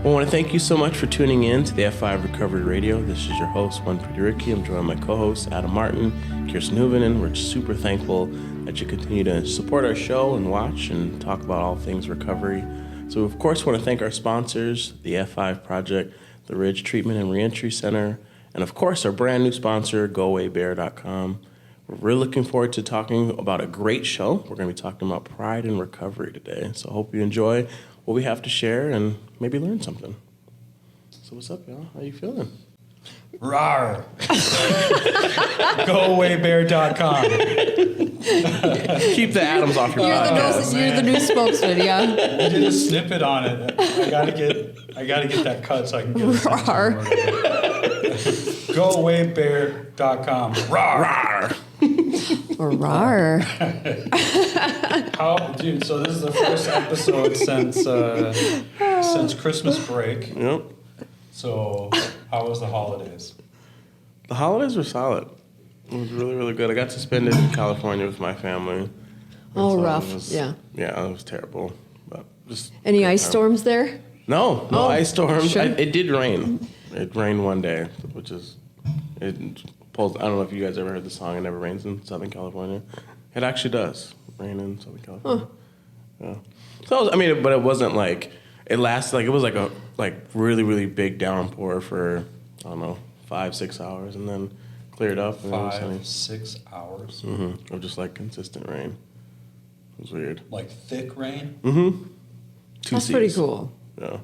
I want to thank you so much for tuning in to the F5 Recovery Radio. This is your host, One Pretty Ricky. I'm joined by my co-hosts, Adam Martin, Kirsten Huovinen. We're super thankful that you continue to support our show and watch and talk about all things recovery. So, of course, want to thank our sponsors, the F5 Project, the Ridge Treatment and Reentry Center, and, of course, our brand new sponsor, GoAwayBear.com. We're really looking forward to talking about a great show. We're going to be talking about pride and recovery today. So I hope you enjoy what we have to share and maybe learn something. So what's up, y'all? How you feeling? Rawr. GoAwayBear.com. Keep the atoms off your podcast. You're the new spokesman, yeah. I did a snippet on it. I gotta get that cut so I can get it. Rawr. GoAwayBear.com. Rawr. Or rawr. Dude, so this is the first episode since Christmas break. Yep. So how was the holidays? The holidays were solid. It was really, really good. I got to spend it in California with my family. Oh, so rough. Yeah, it was terrible. But just any ice storms there? No ice storms. Sure. It did rain. It rained one day, which is it pulls. I don't know if you guys ever heard the song "It Never Rains in Southern California." It actually does rain in Southern California. Yeah. So but it wasn't like it lasted. Like it was like a really, really big downpour for I don't know 5-6 hours, and then cleared up. And 5-6 hours. Mm-hmm. Of just like consistent rain. It was weird. Like thick rain. Mm-hmm. That's pretty cool. Yeah.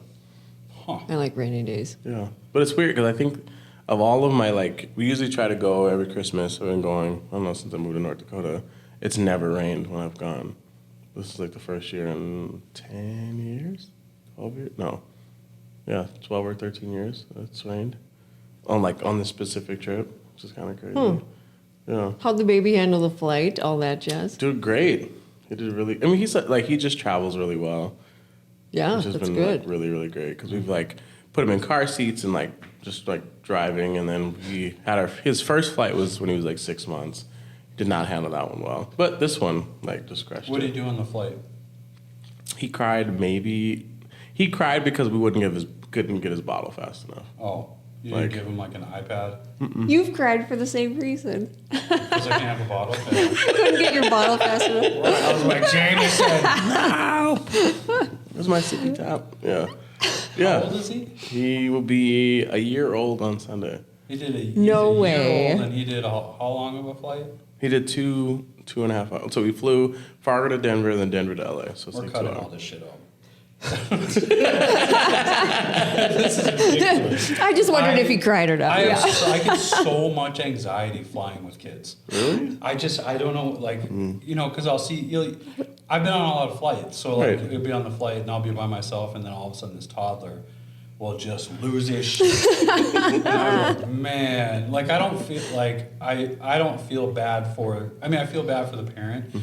Huh. I like rainy days. Yeah, but it's weird because I think of all of my we usually try to go every Christmas. I've been going. I don't know since I moved to North Dakota. It's never rained when I've gone. This is like the first year in 10 years, 12 years. No, yeah, 12 or 13 years it's rained on this specific trip, which is kind of crazy. Yeah. How'd the baby handle the flight? All that jazz. Did great. He did really. I mean, he just travels really well. Yeah, which has that's been good. Really, really great because we've put him in car seats and just driving, and then he had his first flight was when he was 6 months. Did not handle that one well, but this one just crushed. What did he do on the flight? He cried. He cried because we couldn't get his bottle fast enough. Oh, you didn't give him an iPad? Mm-mm. You've cried for the same reason. Because I can't have a bottle. Couldn't get your bottle fast enough. I was like, Jameson, no. It was my sippy top. Yeah. Yeah. How old is he? He will be a year old on Sunday. He did a No year way. old, and he did how long of a flight? He did 2.5 hours. So we flew Fargo to Denver, then Denver to LA. So it's We're 2 cutting hours. all this shit out. I just wondered if he cried or not. I get so much anxiety flying with kids. Really? I don't know, because I'll see, I've been on a lot of flights, so Right. It'll be on the flight and I'll be by myself, and then all of a sudden this toddler will just lose his shit. Man, I don't feel I don't feel bad for. I feel bad for the parent,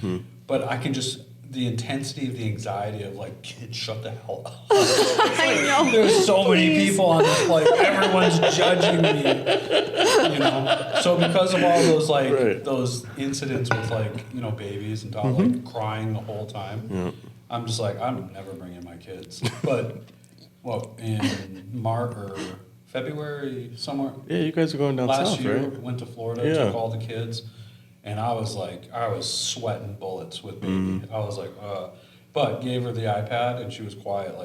but I can just. The intensity of the anxiety of kids, shut the hell up. I know. There's so many people on this flight. Everyone's judging me. So because of all those those incidents with babies and dogs crying the whole time, I'm just I'm never bringing my kids. But in March or February somewhere. Yeah, you guys are going down last south, year, right? went to Florida, took all the kids. And I was sweating bullets with baby. I was but gave her the iPad and she was quiet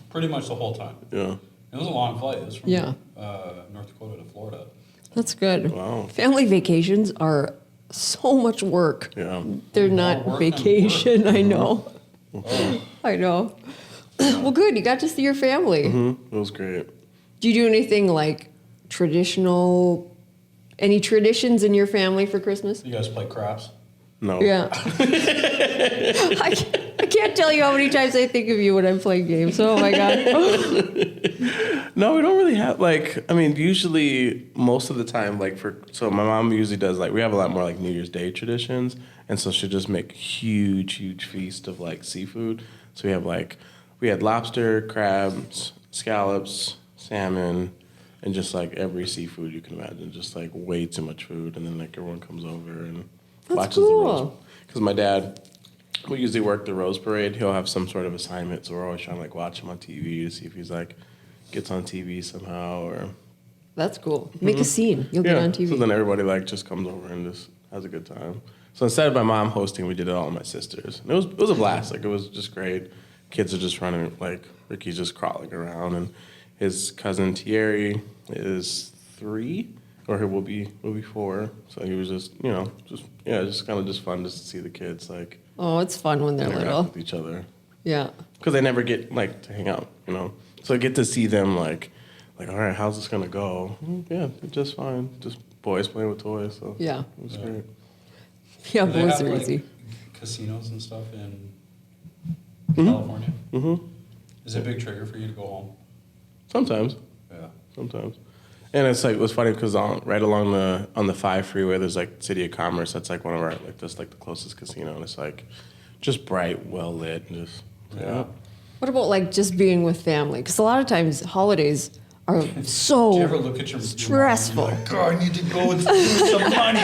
pretty much the whole time. Yeah. It was a long flight. It was from North Dakota to Florida. That's good. Wow. Family vacations are so much work. Yeah. They're not vacation. I know. I know. Well, good. You got to see your family. Mm-hmm. It was great. Do you do anything traditional? Any traditions in your family for Christmas? You guys play craps? No. Yeah. I can't tell you how many times I think of you when I'm playing games. Oh, my God. No, we don't really have, usually most of the time, so my mom usually does, we have a lot more, New Year's Day traditions, and so she'll just make huge, huge feast of, seafood. So we had lobster, crabs, scallops, salmon, and just every seafood you can imagine, just way too much food, and then everyone comes over and watches the rose. Because my dad, we usually work the Rose Parade. He'll have some sort of assignment, so we're always trying to watch him on TV to see if he's gets on TV somehow, or That's cool. Make a scene. You'll get on TV. So then everybody like just comes over and just has a good time. So instead of my mom hosting, we did it all with my sisters. And it was a blast. Like, it was just great. Kids are just running, like, Ricky's just crawling around, and his cousin Thierry is 3, or he will be 4. So he was just, just kind of just fun just to see the kids like. Oh, it's fun when they're interact little. with each other. Yeah. Because they never get like to hang out, So I get to see them like, all right, how's this gonna go? Yeah, just fine. Just boys playing with toys. So Yeah. it was great. Yeah, Do they boys have, are like, easy. casinos and stuff in California? Mm-hmm. Is it a big trigger for you to go home? Sometimes. And it's like, it was funny because right along on the 5 freeway, there's like City of Commerce. That's like one of our, like, that's like the closest casino. And it's like just bright, well lit, and just, yeah. What about like just being with family? Because a lot of times holidays are so Do you ever look at your stressful. Your mom and you're like, God, I need to go and spend some money.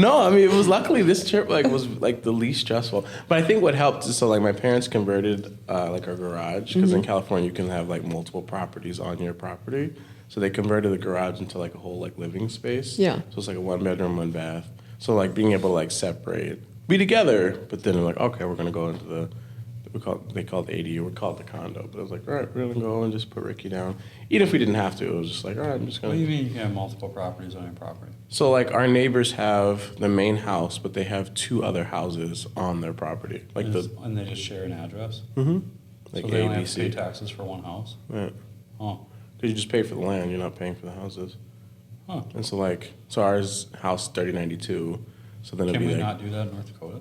No, I mean, it was luckily this trip was like the least stressful. But I think what helped is, so like my parents converted like our garage, because in California you can have like multiple properties on your property. So they converted the garage into like a whole like living space. Yeah. So it's like a 1 bedroom, 1 bath. So like being able to like separate, be together, but then like, okay, we're gonna go into they called it ADU, we called it the condo. But I was like, all right, we're gonna go and just put Ricky down. Even if we didn't have to, it was just like, all right, I'm just gonna. What do you mean you can have multiple properties on your property? So like our neighbors have the main house, but they have 2 other houses on their property. Like And they just share an address? like So they only have to pay ABC. taxes for one house? Right. Oh, Because you just pay for the land, you're not paying for the houses. huh. And so so ours house 3092. So then it'd Can be we like, not do that in North Dakota?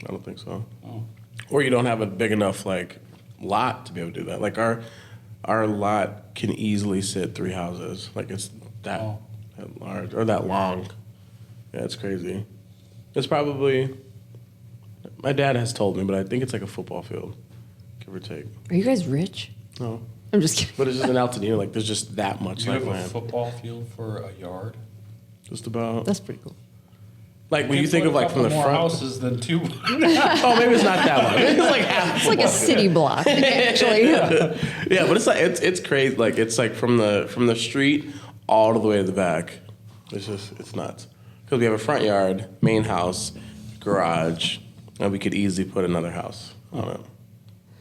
I don't think so. Oh. Or you don't have a big enough like lot to be able to do that. Like our lot can easily sit 3 houses. Like it's that large or that long. Yeah, it's crazy. It's probably, my dad has told me, but I think it's like a football field, give or take. Are you guys rich? No. I'm just kidding. But it's just in Altadena, like there's just that much You like have a land. football field for a yard? Just about. That's pretty cool. Like when you think of like from the more front. houses than 2. Oh, maybe it's not that long. Maybe it's like half. It's like a city block, actually. Yeah, but it's like it's crazy. Like it's like from the street all the way to the back. It's nuts. Because we have a front yard, main house, garage, and we could easily put another house on it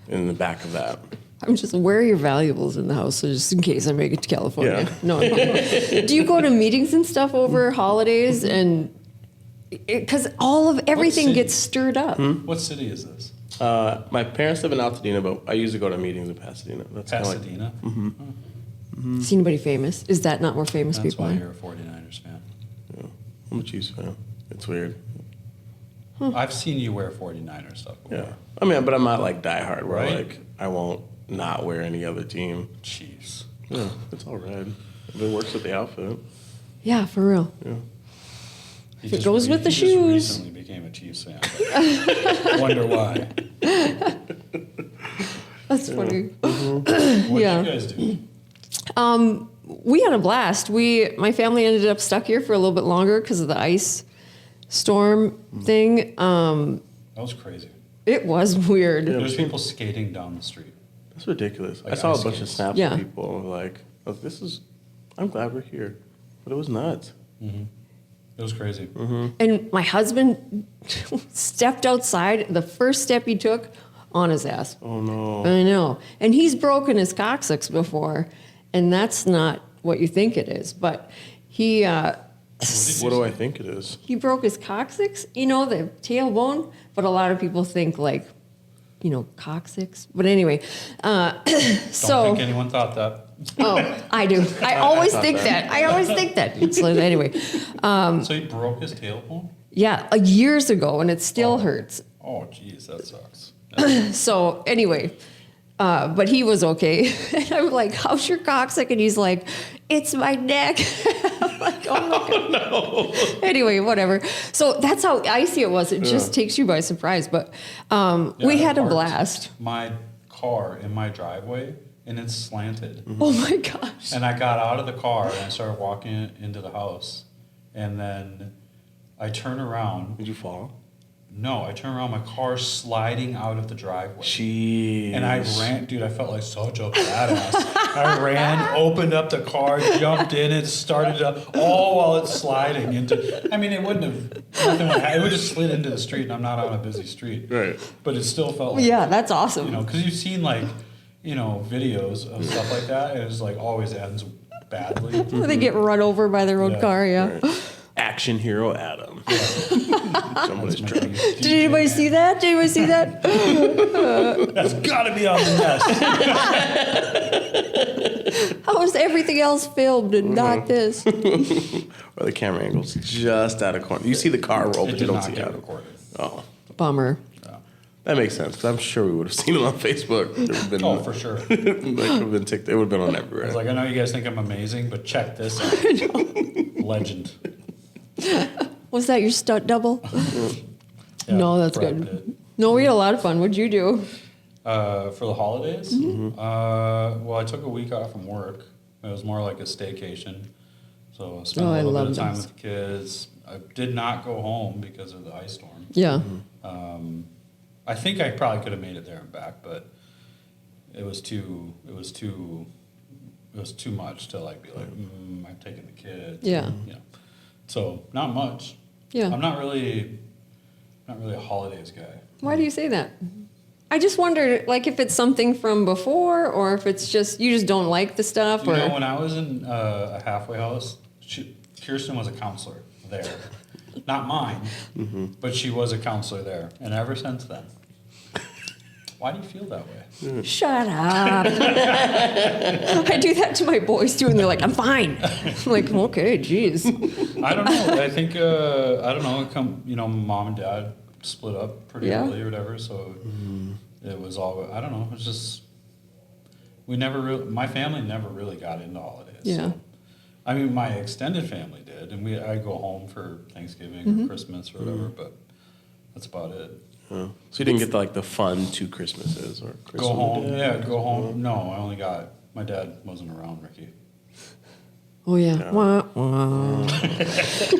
in the back of that. I'm just, where are your valuables in the house, so just in case I make it to California? Yeah. No. Do you go to meetings and stuff over holidays? And because everything city? gets stirred up. What city is this? My parents live in Altadena, but I usually go to meetings in Pasadena. That's kinda like, Pasadena? See anybody famous? Is that not where famous That's people why are? you're a 49ers fan. yeah, I'm a Chiefs fan. It's weird. I've seen you wear 49ers stuff before. Yeah, I mean, but I'm not like diehard where Right. like I won't not wear any other team. Chiefs. Yeah, it's all red. It works with the outfit. Yeah, for real. Yeah. He If it goes with the shoes. Just recently became a Chiefs fan. But wonder why. That's funny. What Yeah. did you guys do? We had a blast. My family ended up stuck here for a little bit longer because of the ice storm thing. That was crazy. It was weird. Yeah. There's people skating down the street. That's ridiculous. Like I saw a ice bunch of skates. snaps Yeah. of people like, oh, I'm glad we're here. But it was nuts. It was crazy. And my husband stepped outside. The first step he took, on his ass. Oh, no. I know. And he's broken his coccyx before, and that's not what you think it is. But he What do I think it is? he broke his coccyx, the tailbone. But a lot of people think like, coccyx. But anyway, Don't think anyone thought that. Oh, I do. I always thought think that. that. I always think that. So anyway, So he broke his tailbone? yeah, years ago, and it still hurts. Oh, geez, that sucks. So anyway, but he was okay. And I'm like, how's your coccyx? And he's like, it's my neck. I'm like, oh no. Anyway, whatever. So that's how icy it was. It just takes you by surprise. But we I had a parked blast. My car in my driveway, and it's slanted. Oh my gosh. And I got out of the car and I started walking into the house. And then I turn around. Did you fall? No, I turned around, my car sliding out of the driveway. Jeez. And I ran, dude, I felt like such a badass. I ran, opened up the car, jumped in it, started up, all while it's sliding into, I mean, it wouldn't have, nothing would happen. It would just slid into the street, and I'm not on a busy street. Right. But it still felt like, Yeah, that's awesome. you know, because you've seen like, you know, videos of stuff like that, and it's like always ends badly. They get run over by their own Yeah. car, yeah. Right. Action hero Adam. Somebody's trying. Did anybody see that? Did anybody see that? That's got to be on the nest. How is everything else filmed and not this? Or the camera angle's just out of corner. You see the car roll, It but you did don't not see get Adam. recorded. Oh, Bummer. that makes sense. Because I'm sure we would have seen it on Facebook. It would have been, Oh, for sure. like, it would have been TikTok. It would have been on I everywhere. was like, I know you guys think I'm amazing, but check this out. Legend. Was that your stunt double? Yeah, No, that's Brad good. Pitt. No, we had a lot of fun. What'd you do? For the holidays? Mm-hmm. Well, I took a week off from work. It was more like a staycation. So I spent Oh, I a little love bit of time those. with the kids. I did not go home because of the ice storm. Yeah. I think I probably could have made it there and back, but it was too much to like be like, I'm taking the kids. Yeah. You know. So not much. Yeah. I'm not really a holidays guy. Why do you say that? I just wondered, like, if it's something from before, or if it's just you just don't like the stuff, You or know, when I was in a halfway house, Kirsten was a counselor there. Not mine, but she was a counselor there. And ever since then. Why do you feel that way? shut up. I do that to my boys too, and they're like, "I'm fine." I'm like, okay, geez. I don't know. I think, I don't know, mom and dad split up pretty Yeah. early or whatever, so it was all, I don't know, it's just, my family never really got into holidays. Yeah. So. I mean, my extended family did, and I go home for Thanksgiving or Christmas or whatever, but that's about it. Oh. So you didn't get the fun 2 Christmases or Christmas? Go home, go home. No, I only got, my dad wasn't around, Ricky. Oh yeah. Wah, wah.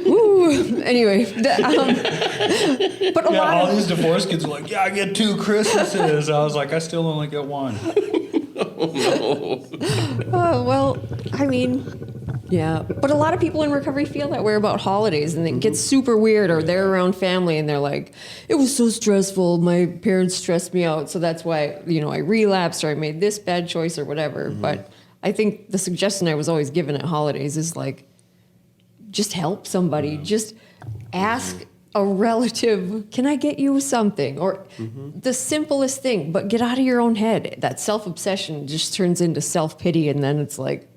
Woo. Anyway, but a Yeah, lot all of these divorced kids were like, yeah, I get 2 Christmases. I was like, I still only get 1. well, I mean, yeah. But a lot of people in recovery feel that way about holidays, and it gets super weird, or they're around family and they're like, it was so stressful. My parents stressed me out, so that's why I relapsed, or I made this bad choice or whatever. But I think the suggestion I was always given at holidays is like, just help somebody. Just ask a relative, can I get you something? Or the simplest thing, but get out of your own head. That self-obsession just turns into self-pity, and then it's like,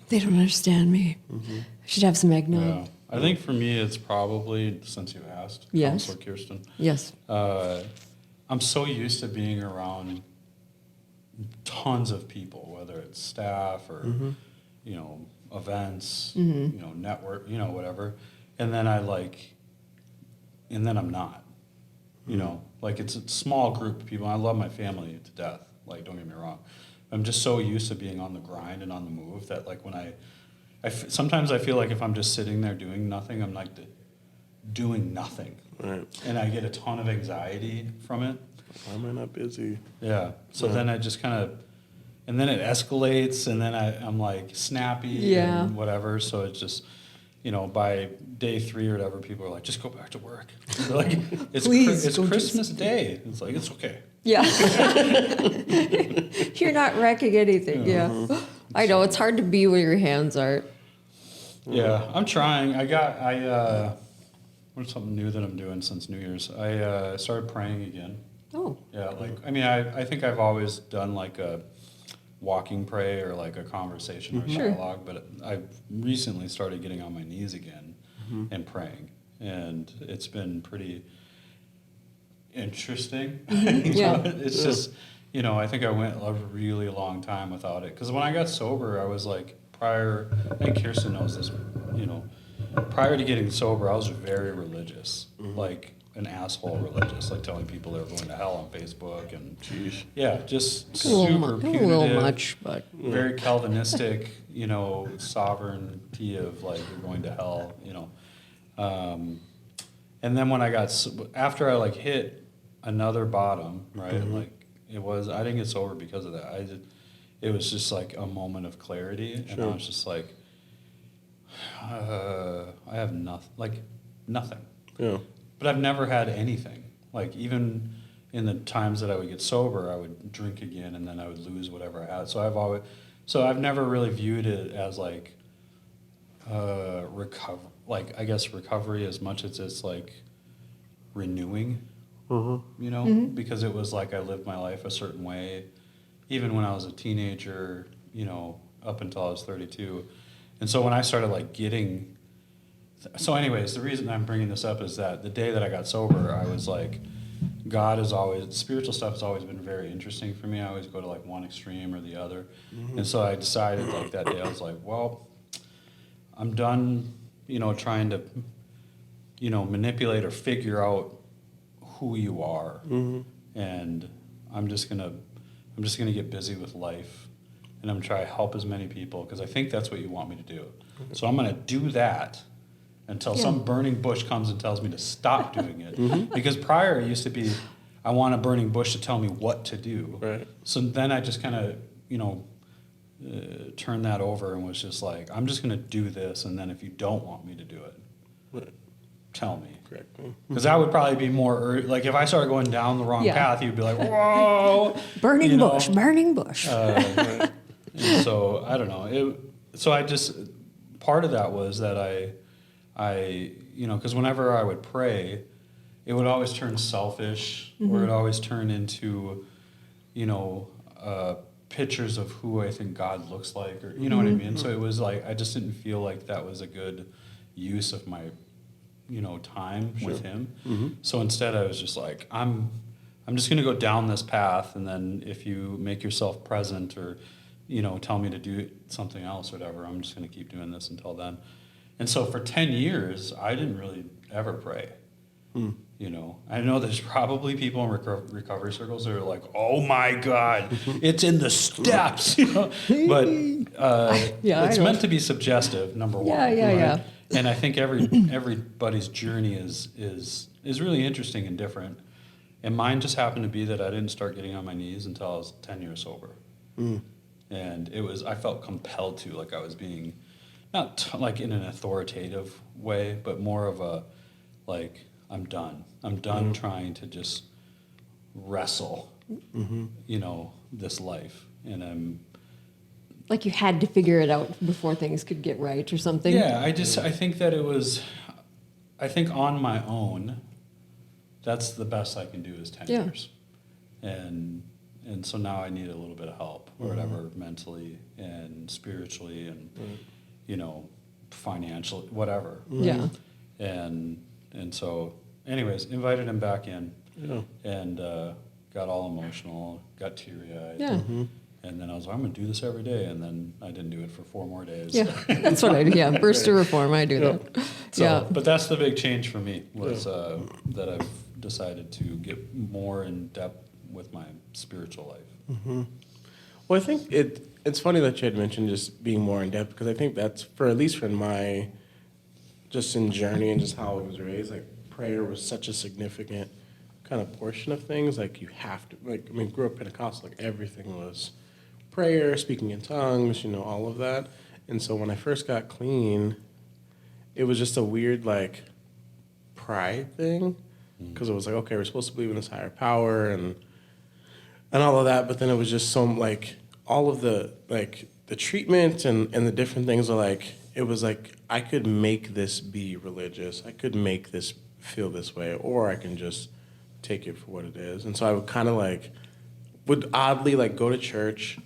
they don't understand me. I should have some eggnog. Yeah. I think for me, it's probably, since you asked, Yes. Counselor Kirsten, Yes. I'm so used to being around tons of people, whether it's staff or, events, network, whatever. And then I'm not, it's a small group of people. I love my family to death. Don't get me wrong. I'm just so used to being on the grind and on the move that when sometimes I feel like if I'm just sitting there doing nothing, I'm doing nothing. Right. And I get a ton of anxiety from it. Why am I not busy? Yeah. So then I just and then it escalates, and then I'm snappy and whatever. So it's just, by day 3 or whatever, people are like, just go back to work. They're like, it's Christmas Day. It's like, it's okay. Yeah. You're not wrecking anything. Yeah. I know. It's hard to be where your hands are. Yeah. I'm trying. What's something new that I'm doing since New Year's? I started praying again. Oh. Yeah. I think I've always done a walking pray or a conversation or Sure. dialogue, but I've recently started getting on my knees again and praying, and it's been pretty interesting. Yeah. It's just, I think I went a really long time without it, because when I got sober, I was prior, I think Kirsten knows this, prior to getting sober, I was very religious, an asshole religious, telling people they were going to hell on Facebook, and yeah, just super punitive, a little much, but very Calvinistic, sovereignty of you're going to hell, And then when after I like hit another bottom, right? Like I didn't get sober because of that. It was just like a moment of clarity, and I was just like, I have nothing. Yeah. But I've never had anything. Like even in the times that I would get sober, I would drink again, and then I would lose whatever I had. So I've never really viewed it as like recovery as much as it's like renewing. Because it was like I lived my life a certain way, even when I was a teenager, up until I was 32. And so when I started anyways, the reason I'm bringing this up is that the day that I got sober, I was like, spiritual stuff has always been very interesting for me. I always go to like one extreme or the other. And so I decided like that day, I was like, well, I'm done, trying to, manipulate or figure out who you are. And I'm just gonna get busy with life, and I'm gonna try to help as many people, because I think that's what you want me to do. So I'm gonna do that until some burning bush comes and tells me to stop doing it. Because prior it used to be, I want a burning bush to tell me what to do. Right. So then I just kind of, turned that over and was just like, I'm just gonna do this, and then if you don't want me to do it, tell me. Correct. Because that would probably be more, like if I started going down the wrong path, you'd be like, whoa. Burning bush. And so, I don't know. Part of that was that I because whenever I would pray, it would always turn selfish, or it always turn into, pictures of who I think God looks like, or, you know what I mean? So it was like, I just didn't feel like that was a good use of my time with him. So instead I was just like, I'm just going to go down this path, and then if you make yourself present or, tell me to do something else or whatever, I'm just going to keep doing this until then. And so for 10 years, I didn't really ever pray. I know there's probably people in recovery circles that are like, oh my God, it's in the steps, but it's meant to be suggestive, number one. Yeah. And I think everybody's journey is really interesting and different. And mine just happened to be that I didn't start getting on my knees until I was 10 years sober. And I felt compelled to, like I was being, not like in an authoritative way, but more of a, like, I'm done. I'm done trying to just wrestle, this life. And I'm, like you had to figure it out before things could get right or something. Yeah, I think that I think on my own, that's the best I can do is 10 years. And so now I need a little bit of help, or whatever, mentally and spiritually and, financially, whatever. Yeah. And so, anyways, invited him back in and got all emotional, got teary-eyed. Yeah. And then I was like, I'm going to do this every day. And then I didn't do it for 4 more days. Yeah, that's what I do. Yeah, burst of reform. I do that. But that's the big change for me, was that I've decided to get more in depth with my spiritual life. Well, I think it's funny that you had mentioned just being more in depth, because I think that's, at least for my, just in journey and just how I was raised, like prayer was such a significant kind of portion of things. Like you have to, grew up Pentecostal, like everything was prayer, speaking in tongues, all of that. And so when I first got clean, it was just a weird, like, pride thing, because it was like, okay, we're supposed to believe in this higher power and all of that, but then it was just some, like, all of the, like, the treatment and the different things are like, it was like, I could make this be religious, I could make this feel this way, or I can just take it for what it is. And so I would kind of, like, would oddly, like, go to church,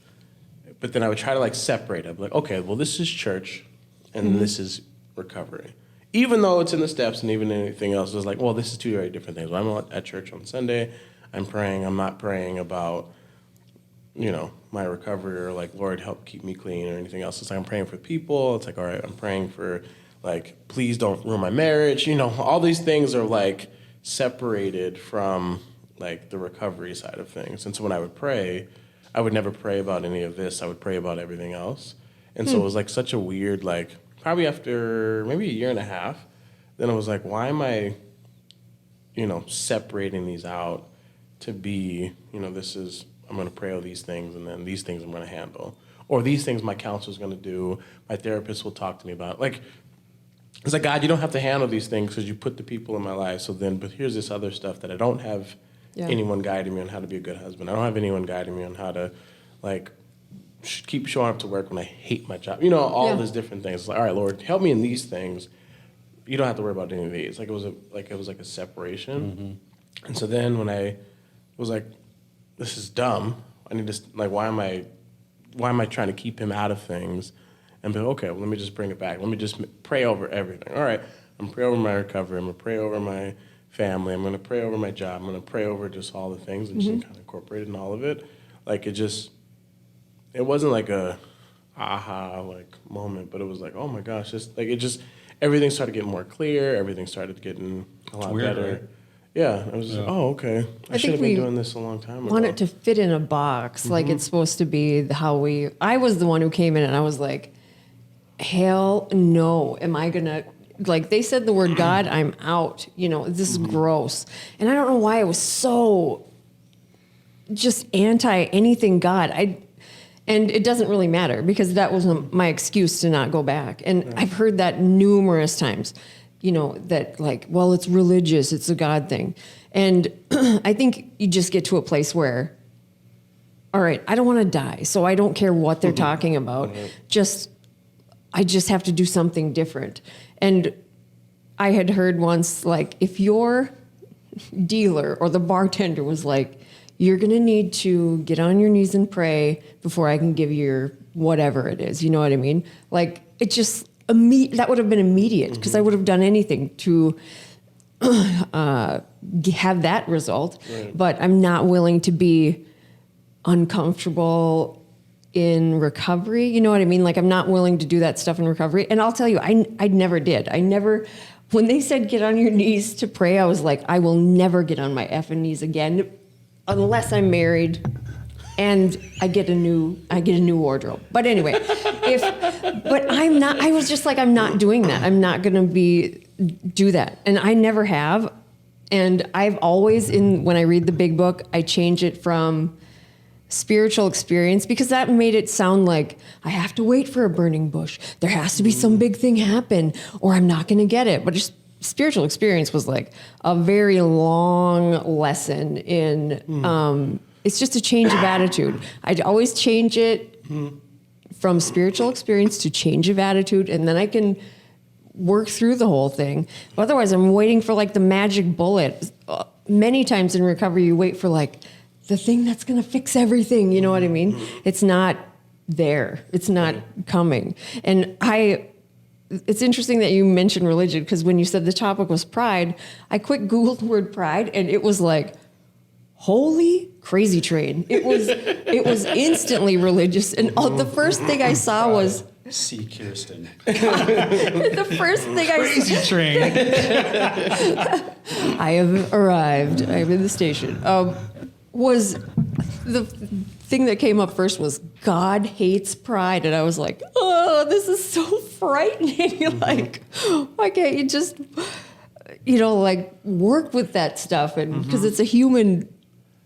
but then I would try to, like, separate it. I'd be like, okay, well, this is church, and this is recovery. Even though it's in the steps and even anything else, it's like, well, this is 2 very different things. When I'm at church on Sunday, I'm praying. I'm not praying about, my recovery or, like, Lord, help keep me clean or anything else. It's like I'm praying for people. It's like, all right, I'm praying for, like, please don't ruin my marriage. All these things are, like, separated from, like, the recovery side of things. And so when I would pray, I would never pray about any of this. I would pray about everything else. And so it was, like, such a weird, like, probably after maybe a year and a half, then I was like, why am I separating these out to be, I'm going to pray over these things, and then these things I'm going to handle. Or these things my counselor's going to do, my therapist will talk to me about. Like, it's like, God, you don't have to handle these things because you put the people in my life. But here's this other stuff that I don't have anyone guiding me on how to be a good husband. I don't have anyone guiding me on how to, like, keep showing up to work when I hate my job. All these different things. It's like, all right, Lord, help me in these things. You don't have to worry about any of these. Like, it was like a separation. Mm-hmm. And so then when I was like, this is dumb. I need to, like, why am I trying to keep him out of things? And be okay, well, let me just bring it back. Let me just pray over everything. All right, I'm going to pray over my recovery. I'm going to pray over my family. I'm going to pray over my job. I'm going to pray over just all the things and just kind of incorporate in all of it. Like, it wasn't like a aha, like, moment, but it was like, oh my gosh, everything started getting more clear. Everything started getting a lot better. Right? Yeah, I was just like, oh, okay. I should have been doing this a long time ago. Want it to fit in a box, like it's supposed to be I was the one who came in and I was like, hell no. Am I going to, like, they said the word God, I'm out. This is gross. And I don't know why I was so just anti anything God. And it doesn't really matter because that was my excuse to not go back. And I've heard that numerous times. That like, well, it's religious, it's a God thing. And I think you just get to a place where, all right, I don't want to die, so I don't care what they're talking about. I just have to do something different. And I had heard once, like, if your dealer or the bartender was like, you're going to need to get on your knees and pray before I can give you your whatever it is. You know what I mean? Like, it just... that would have been immediate because I would have done anything to have that result. Right. But I'm not willing to be uncomfortable in recovery. You know what I mean? Like, I'm not willing to do that stuff in recovery. And I'll tell you, I never did. When they said get on your knees to pray, I was like, I will never get on my effing knees again unless I'm married. And I get a new wardrobe. But anyway, I was just like, I'm not doing that. I'm not going to do that. And I never have. And I've always, when I read the big book, I change it from spiritual experience because that made it sound like I have to wait for a burning bush. There has to be some big thing happen or I'm not going to get it. But just spiritual experience was like a very long lesson in, it's just a change of attitude. I'd always change it from spiritual experience to change of attitude, and then I can work through the whole thing. But otherwise, I'm waiting for like the magic bullet. Many times in recovery, you wait for like the thing that's going to fix everything. You know what I mean? It's not there. It's not coming. And it's interesting that you mentioned religion because when you said the topic was pride, I quick Googled the word pride, and it was like, holy crazy train. It was instantly religious. And the first thing I saw was... See Kirsten. The first thing crazy train. I have arrived. I am in the station. Was the thing that came up first was God hates pride. And I was like, oh, this is so frightening. Like, why can't you just, like work with that stuff? And because it's a human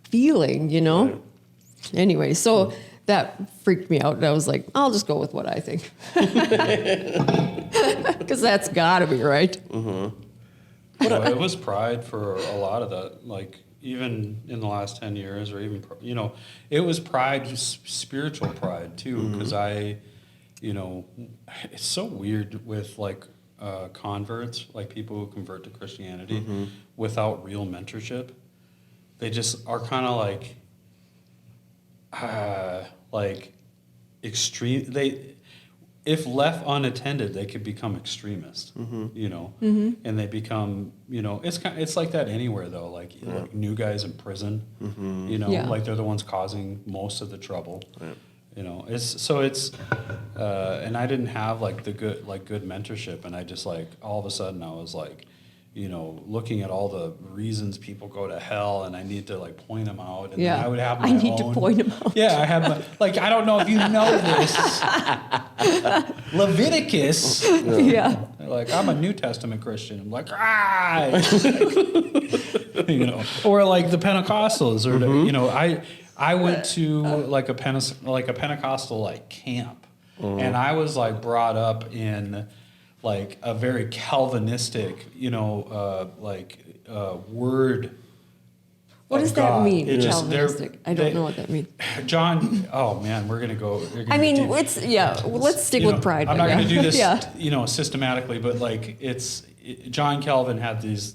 feeling, Right. Anyway, so that freaked me out. And I was like, I'll just go with what I think. Because that's got to be right. Well, it was pride for a lot of that. Like, even in the last 10 years or even, it was pride, just spiritual pride too. Because it's so weird with like converts, like people who convert to Christianity without real mentorship. They just are kind of like extreme. If left unattended, they could become extremists, and they become, it's like that anywhere though. Like new guys in prison, like they're the ones causing most of the trouble. Right. And I didn't have like the good mentorship, and I just like all of a sudden I was like, looking at all the reasons people go to hell, and I need to like point them out. And then I would have my own. I need to point them out. Yeah, I have I don't know if you know this. Leviticus. They're like, I'm a New Testament Christian. I'm like, or like the Pentecostals, or I went to like a Pentecostal like camp, and I was like brought up in like a very Calvinistic, word. What does that mean, It just, Calvinistic? I don't know what that means. John, oh man, we're gonna go. I mean, let's stick with pride. I'm not gonna do this, systematically, but like John Calvin had this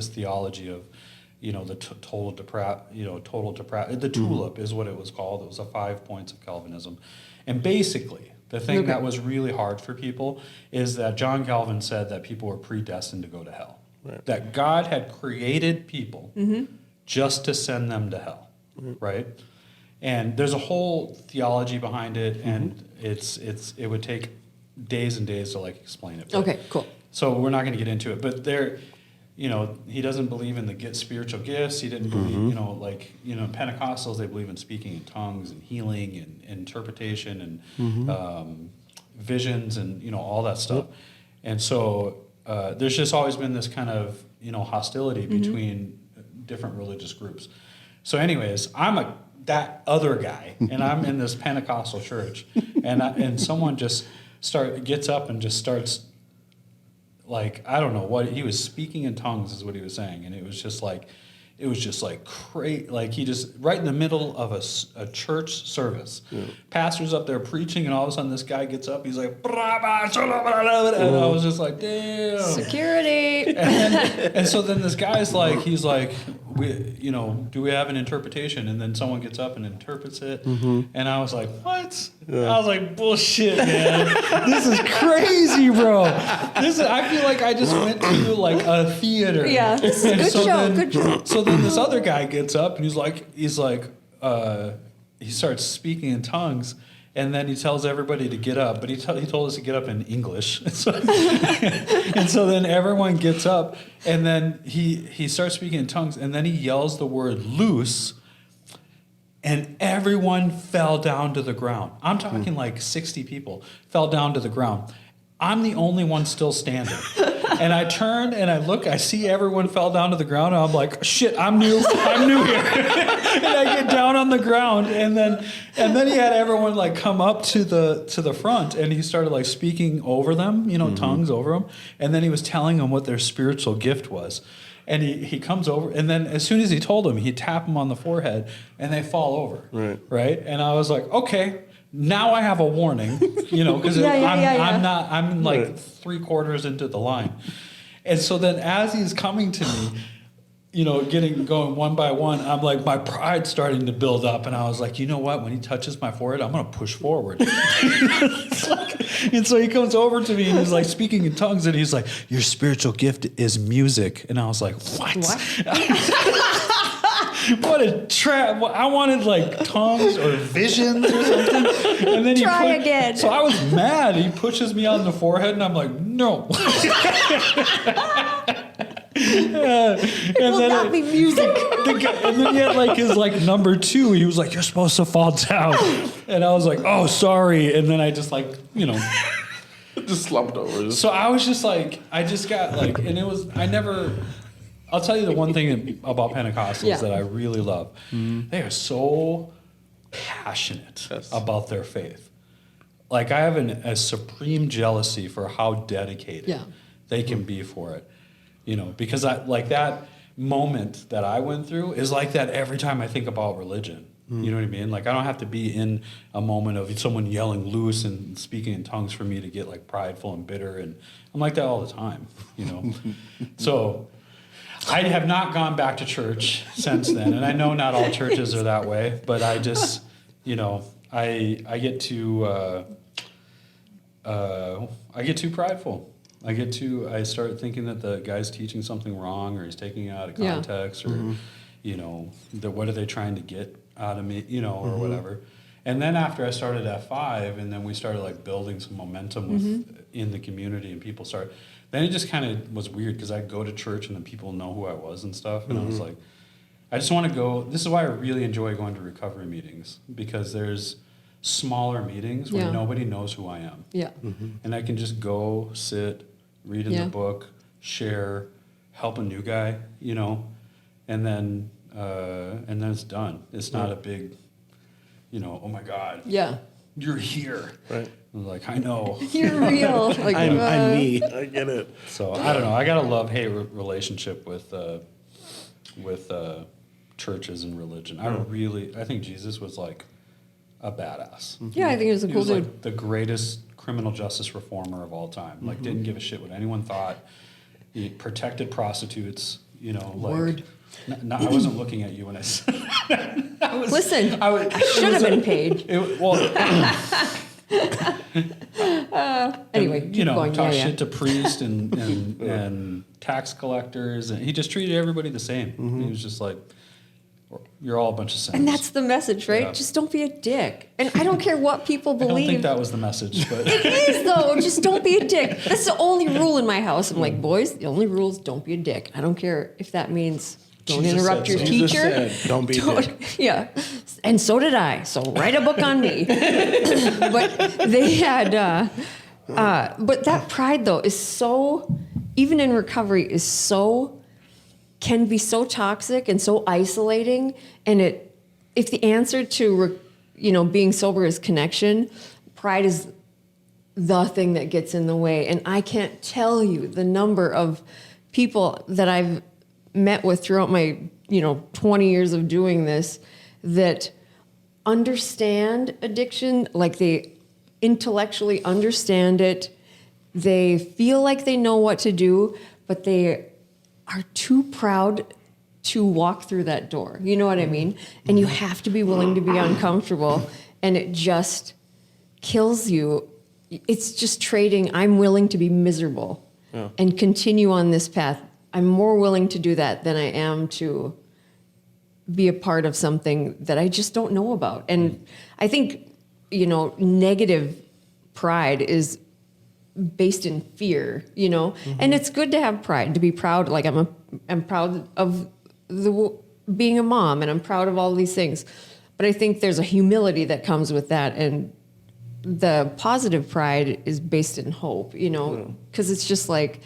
theology of, the total depravity. The tulip is what it was called. It was the 5 points of Calvinism, and basically the thing that was really hard for people is that John Calvin said that people were predestined to go to hell. Right. That God had created people just to send them to hell, right? And there's a whole theology behind it, and it would take days and days to like explain it. But, okay, cool. So we're not going to get into it, but he doesn't believe in the spiritual gifts. He didn't believe, Pentecostals, they believe in speaking in tongues and healing and interpretation and visions and all that stuff. And so there's just always been this kind of hostility between different religious groups. So anyways, I'm that other guy, and I'm in this Pentecostal church, and someone just gets up and just starts, like, I don't know what he was speaking in tongues is what he was saying, and it was just like crazy. Like he just right in the middle of a church service, pastor's up there preaching, and all of a sudden this guy gets up. He's like, and I was just like, damn, security. And so then this guy's like, he's like, do we have an interpretation? And then someone gets up and interprets it, and I was like, what? I was like, bullshit, man. This is crazy, bro. I feel like I just went to like a theater. Yeah, this is a good show. Good show. So then this other guy gets up and he starts speaking in tongues, and then he tells everybody to get up, but he told us to get up in English. And so then everyone gets up, and then he starts speaking in tongues, and then he yells the word loose, and everyone fell down to the ground. I'm talking like 60 people fell down to the ground. I'm the only one still standing. And I turn and I look, I see everyone fell down to the ground, and I'm like, shit, I'm new here. And I get down on the ground, and then he had everyone like come up to the front, and he started like speaking over them, tongues over them, and then he was telling them what their spiritual gift was. And he comes over, and then as soon as he told them, he'd tap them on the forehead, and they fall over. Right? And I was like, okay, now I have a warning, because I'm like 3/4 into the line. And so then as he's coming to me, going one by one, I'm like, my pride's starting to build up. And I was like, you know what? When he touches my forehead, I'm going to push forward. And so he comes over to me, and he's like speaking in tongues, and he's like, your spiritual gift is music. And I was like, what? What a trap. I wanted like tongues or visions or something. And then Try again. So I was mad. He pushes me on the forehead, and I'm like, no. It will not be music. And then he had like his like number 2. He was like, you're supposed to fall down. And I was like, oh, sorry. And then I just like, just slumped over. So I was just like, I just got like, and it was, I'll tell you the one thing about Pentecostals that I really love. They are so passionate about their faith. Like I have a supreme jealousy for how dedicated they can be for it. Because that moment that I went through is like that every time I think about religion. You know what I mean? Like I don't have to be in a moment of someone yelling loose and speaking in tongues for me to get like prideful and bitter. And I'm like that all the time, So I have not gone back to church since then. And I know not all churches are that way, but I just, I get too prideful. I start thinking that the guy's teaching something wrong, or he's taking it out of context, or, what are they trying to get out of me, or whatever. And then after I started F5, and then we started like building some momentum in the community, and people then it just kind of was weird, because I'd go to church and then people know who I was and stuff. And I was like, I just want to go. This is why I really enjoy going to recovery meetings, because there's smaller meetings where Yeah. nobody knows who I am. Yeah. And I can just go sit, read in Yeah. the book, share, help a new guy, you know, and then it's done. It's not a big, you know, oh my God, Yeah. you're here. Right. I'm like, I know. You're real. Like, I'm me. I get it. So I don't know. I got a love-hate relationship with churches and religion. I think Jesus was like a badass. Yeah, I think it was a He cool was dude. like the greatest criminal justice reformer of all time. Like didn't give a shit what anyone thought. He protected prostitutes. You know, like Word. I wasn't looking at you when I said. Listen, I should have been paid. Anyway, keep you know, going. talk Yeah, shit to priests and tax collectors, and he just treated everybody the same. He was just like, "You're all a bunch of sinners." And that's the message, right? Yeah. Just don't be a dick. And I don't care what people I don't believe. think that was the message, but It is though. Just don't be a dick. That's the only rule in my house. I'm like, boys, the only rule is don't be a dick. I don't care if that means don't Jesus interrupt said your so. Jesus teacher. said, don't be a dick. Yeah. And so did I. So write a book on me. But they had, but that pride though is so, even in recovery, can be so toxic and so isolating. And if the answer to, being sober is connection, pride is the thing that gets in the way. And I can't tell you the number of people that I've met with throughout my 20 years of doing this that understand addiction, like they intellectually understand it, they feel like they know what to do, but they are too proud to walk through that door. You know what I mean? And you have to be willing to be uncomfortable, and it just kills you. It's just trading. I'm willing to be miserable and continue on this path. I'm more willing to do that than I am to be a part of something that I just don't know about. And I think, negative pride is based in fear, and it's good to have pride, to be proud. Like I'm proud of being a mom, and I'm proud of all these things. But I think there's a humility that comes with that. And the positive pride is based in hope, because it's just like,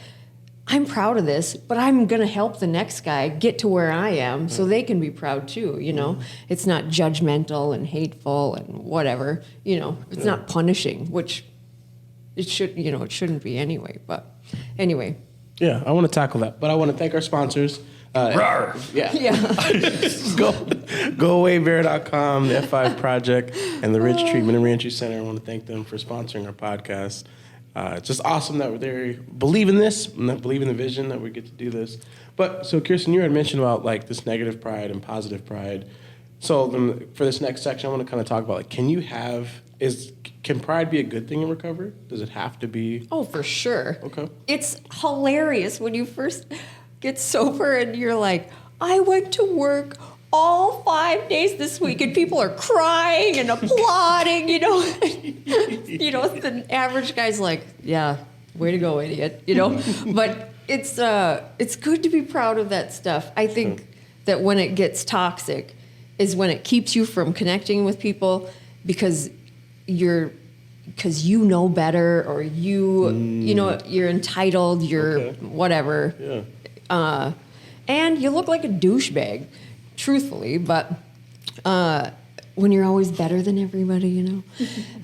I'm proud of this, but I'm going to help the next guy get to where I am so they can be proud too, It's not judgmental and hateful and whatever, It's not punishing, which it should, it shouldn't be anyway. But anyway. Yeah, I want to tackle that, but I want to thank our sponsors. Rawr. Yeah. Yeah. GoAwayBear.com, the F5 Project, and the Ridge Treatment and Reentry Center. I want to thank them for sponsoring our podcast. It's just awesome that they believe in this and that believe in the vision that we get to do this. But so, Kirsten, you had mentioned about like this negative pride and positive pride. So for this next section, I want to kind of talk about like, can pride be a good thing in recovery? Does it have to be? Oh, for sure. Okay. It's hilarious when you first get sober and you're like, I went to work all 5 days this week and people are crying and applauding, the average guy's like, yeah, way to go, idiot, but it's good to be proud of that stuff. I think that when it gets toxic is when it keeps you from connecting with people because you know better, or you're entitled, you're whatever. Yeah. And you look like a douchebag, truthfully, but when you're always better than everybody,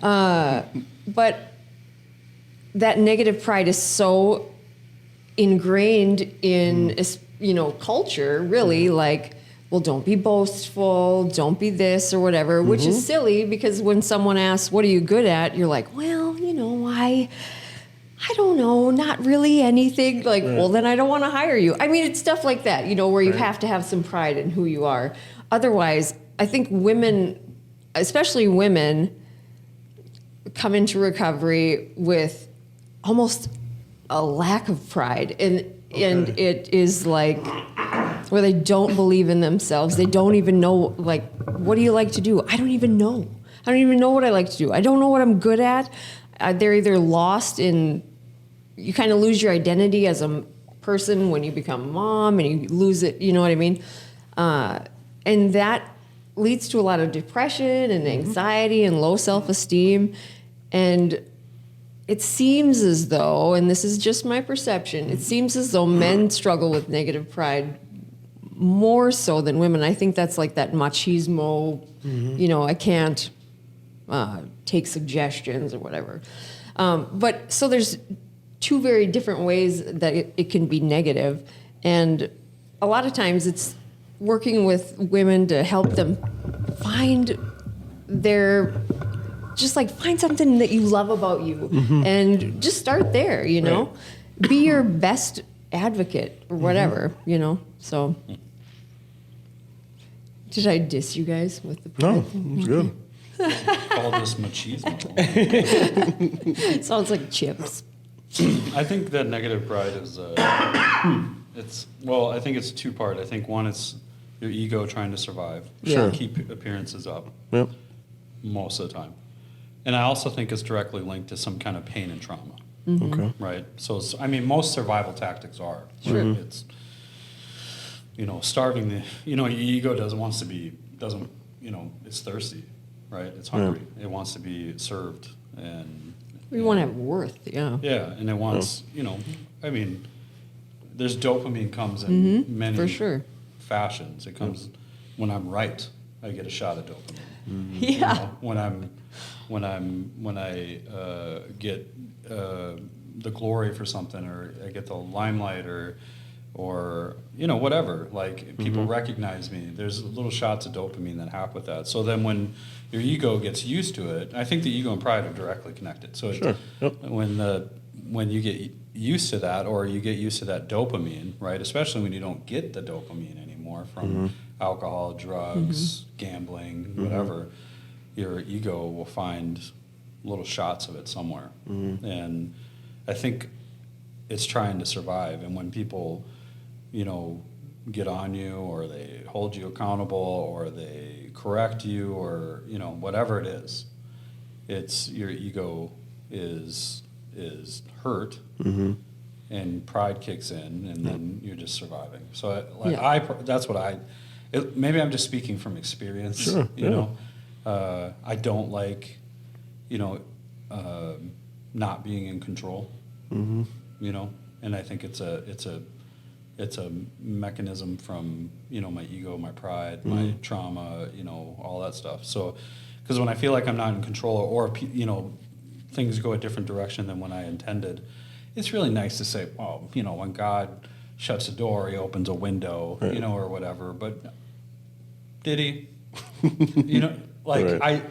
but that negative pride is so ingrained in, culture, really, like, well, don't be boastful, don't be this or whatever, which is silly because when someone asks, what are you good at? You're like, well, I don't know, not really anything. Like, well, then I don't want to hire you. I mean, it's stuff like that, where you have to have some pride in who you are. Otherwise, I think women, especially women, come into recovery with almost a lack of pride. And it is like where they don't believe in themselves. They don't even know, like, what do you like to do? I don't even know. I don't even know what I like to do. I don't know what I'm good at. They're either lost in, you kind of lose your identity as a person when you become a mom and you lose it, you know what I mean? And that leads to a lot of depression and anxiety and low self-esteem. And it seems as though, and this is just my perception, it seems as though men struggle with negative pride more so than women. I think that's like that machismo, I can't take suggestions or whatever. But so there's two very different ways that it can be negative. And a lot of times it's working with women to help them find find something that you love about you and just start there, Right. Be your best advocate or whatever, so. Did I diss you guys with the No, pride? it's good. Call this machismo. It sounds like chips. I think that negative pride is, I think it's two-part. I think one, it's your ego trying to survive. Sure. Keep appearances up Yep. most of the time. And I also think it's directly linked to some kind of pain and trauma, Okay. right? So, most survival tactics are. Sure. Right? It's, starving your ego it's thirsty, right? It's hungry. It wants to be served. And We want to have worth, yeah. yeah, and it wants, there's dopamine comes in many for sure. fashions. It comes when I'm right, I get a shot of dopamine. Yeah. When I get the glory for something, or I get the limelight, or whatever. Like people recognize me. There's little shots of dopamine that happen with that. So then when your ego gets used to it, I think the ego and pride are directly connected. So Sure. Yep. when you get used to that, or you get used to that dopamine, right? Especially when you don't get the dopamine anymore from alcohol, drugs, gambling, whatever, your ego will find little shots of it somewhere. And I think it's trying to survive. And when people, get on you, or they hold you accountable, or they correct you, or, whatever it is, it's your ego is hurt, and pride kicks in, and then you're just surviving. So that's what maybe I'm just speaking from experience. Sure, I don't like, not being in control, and I think it's a mechanism from, my ego, my pride, my trauma, all that stuff. So, because when I feel like I'm not in control, or things go a different direction than when I intended, it's really nice to say, well, when God shuts a door, he opens a window, or whatever. But did he? Right.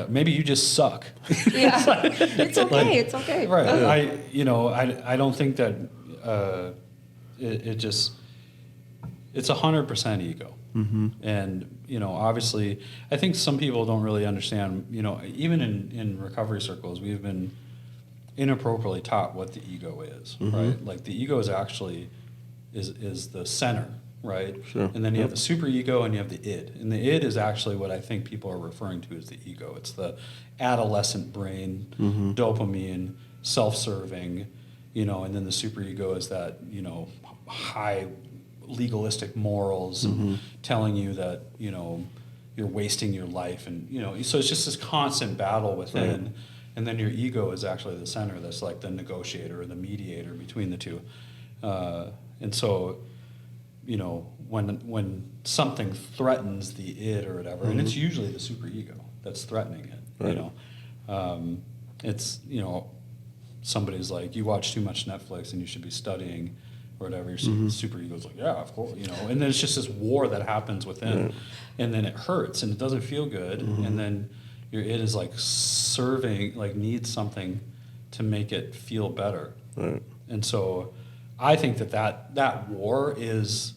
Maybe you just suck. Yeah. It's okay. It's okay. Right. I don't think that it's 100% ego. And, obviously, I think some people don't really understand, even in recovery circles, we've been inappropriately taught what the ego is, right? Like the ego is actually is the center, right? Sure. And then you have the super ego and you have the id. And the id is actually what I think people are referring to as the ego. It's the adolescent brain, dopamine, self-serving, and then the super ego is that, high legalistic morals and telling you that, you're wasting your life. And, so it's just this constant battle within. Right. And then your ego is actually the center that's like the negotiator or the mediator between the two. And so, when something threatens the id or whatever, and it's usually the superego that's threatening it, Right. It's, somebody's like, you watch too much Netflix and you should be studying or whatever. Your superego's like, yeah, of course, and then it's just this war that happens within, and then it hurts and it doesn't feel good, and then your id is like serving, like needs something to make it feel better. Right. And so I think that war is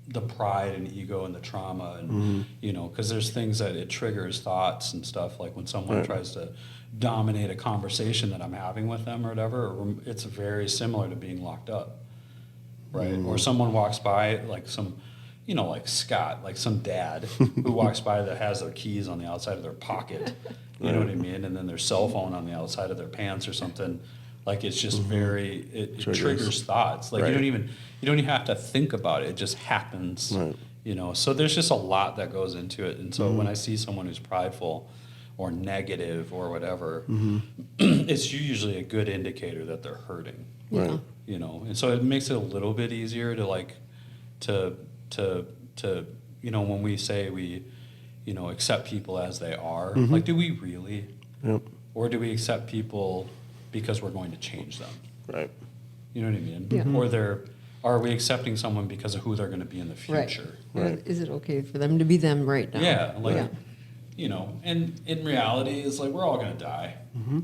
the pride and ego and the trauma, and because there's things that it triggers thoughts and stuff, like when someone tries to dominate a conversation that I'm having with them or whatever, it's very similar to being locked up, right? Or someone walks by, like some, like Scott, like some dad who walks by that has their keys on the outside of their pocket, you know what I mean? And then their cell phone on the outside of their pants or something. Like it's just it triggers thoughts. Like you don't even have to think about it. It just happens. Right. So there's just a lot that goes into it. And so when I see someone who's prideful or negative or whatever, it's usually a good indicator that they're hurting. Right. And so it makes it a little bit easier to like, to when we say we, accept people as they are, like, do we really? Yep. Or do we accept people because we're going to change them? Right. You know what I mean? Yeah. Or are we accepting someone because of who they're going to be in the future? Right. Is it okay for them to be them right now? Yeah, and in reality, it's like we're all going to die.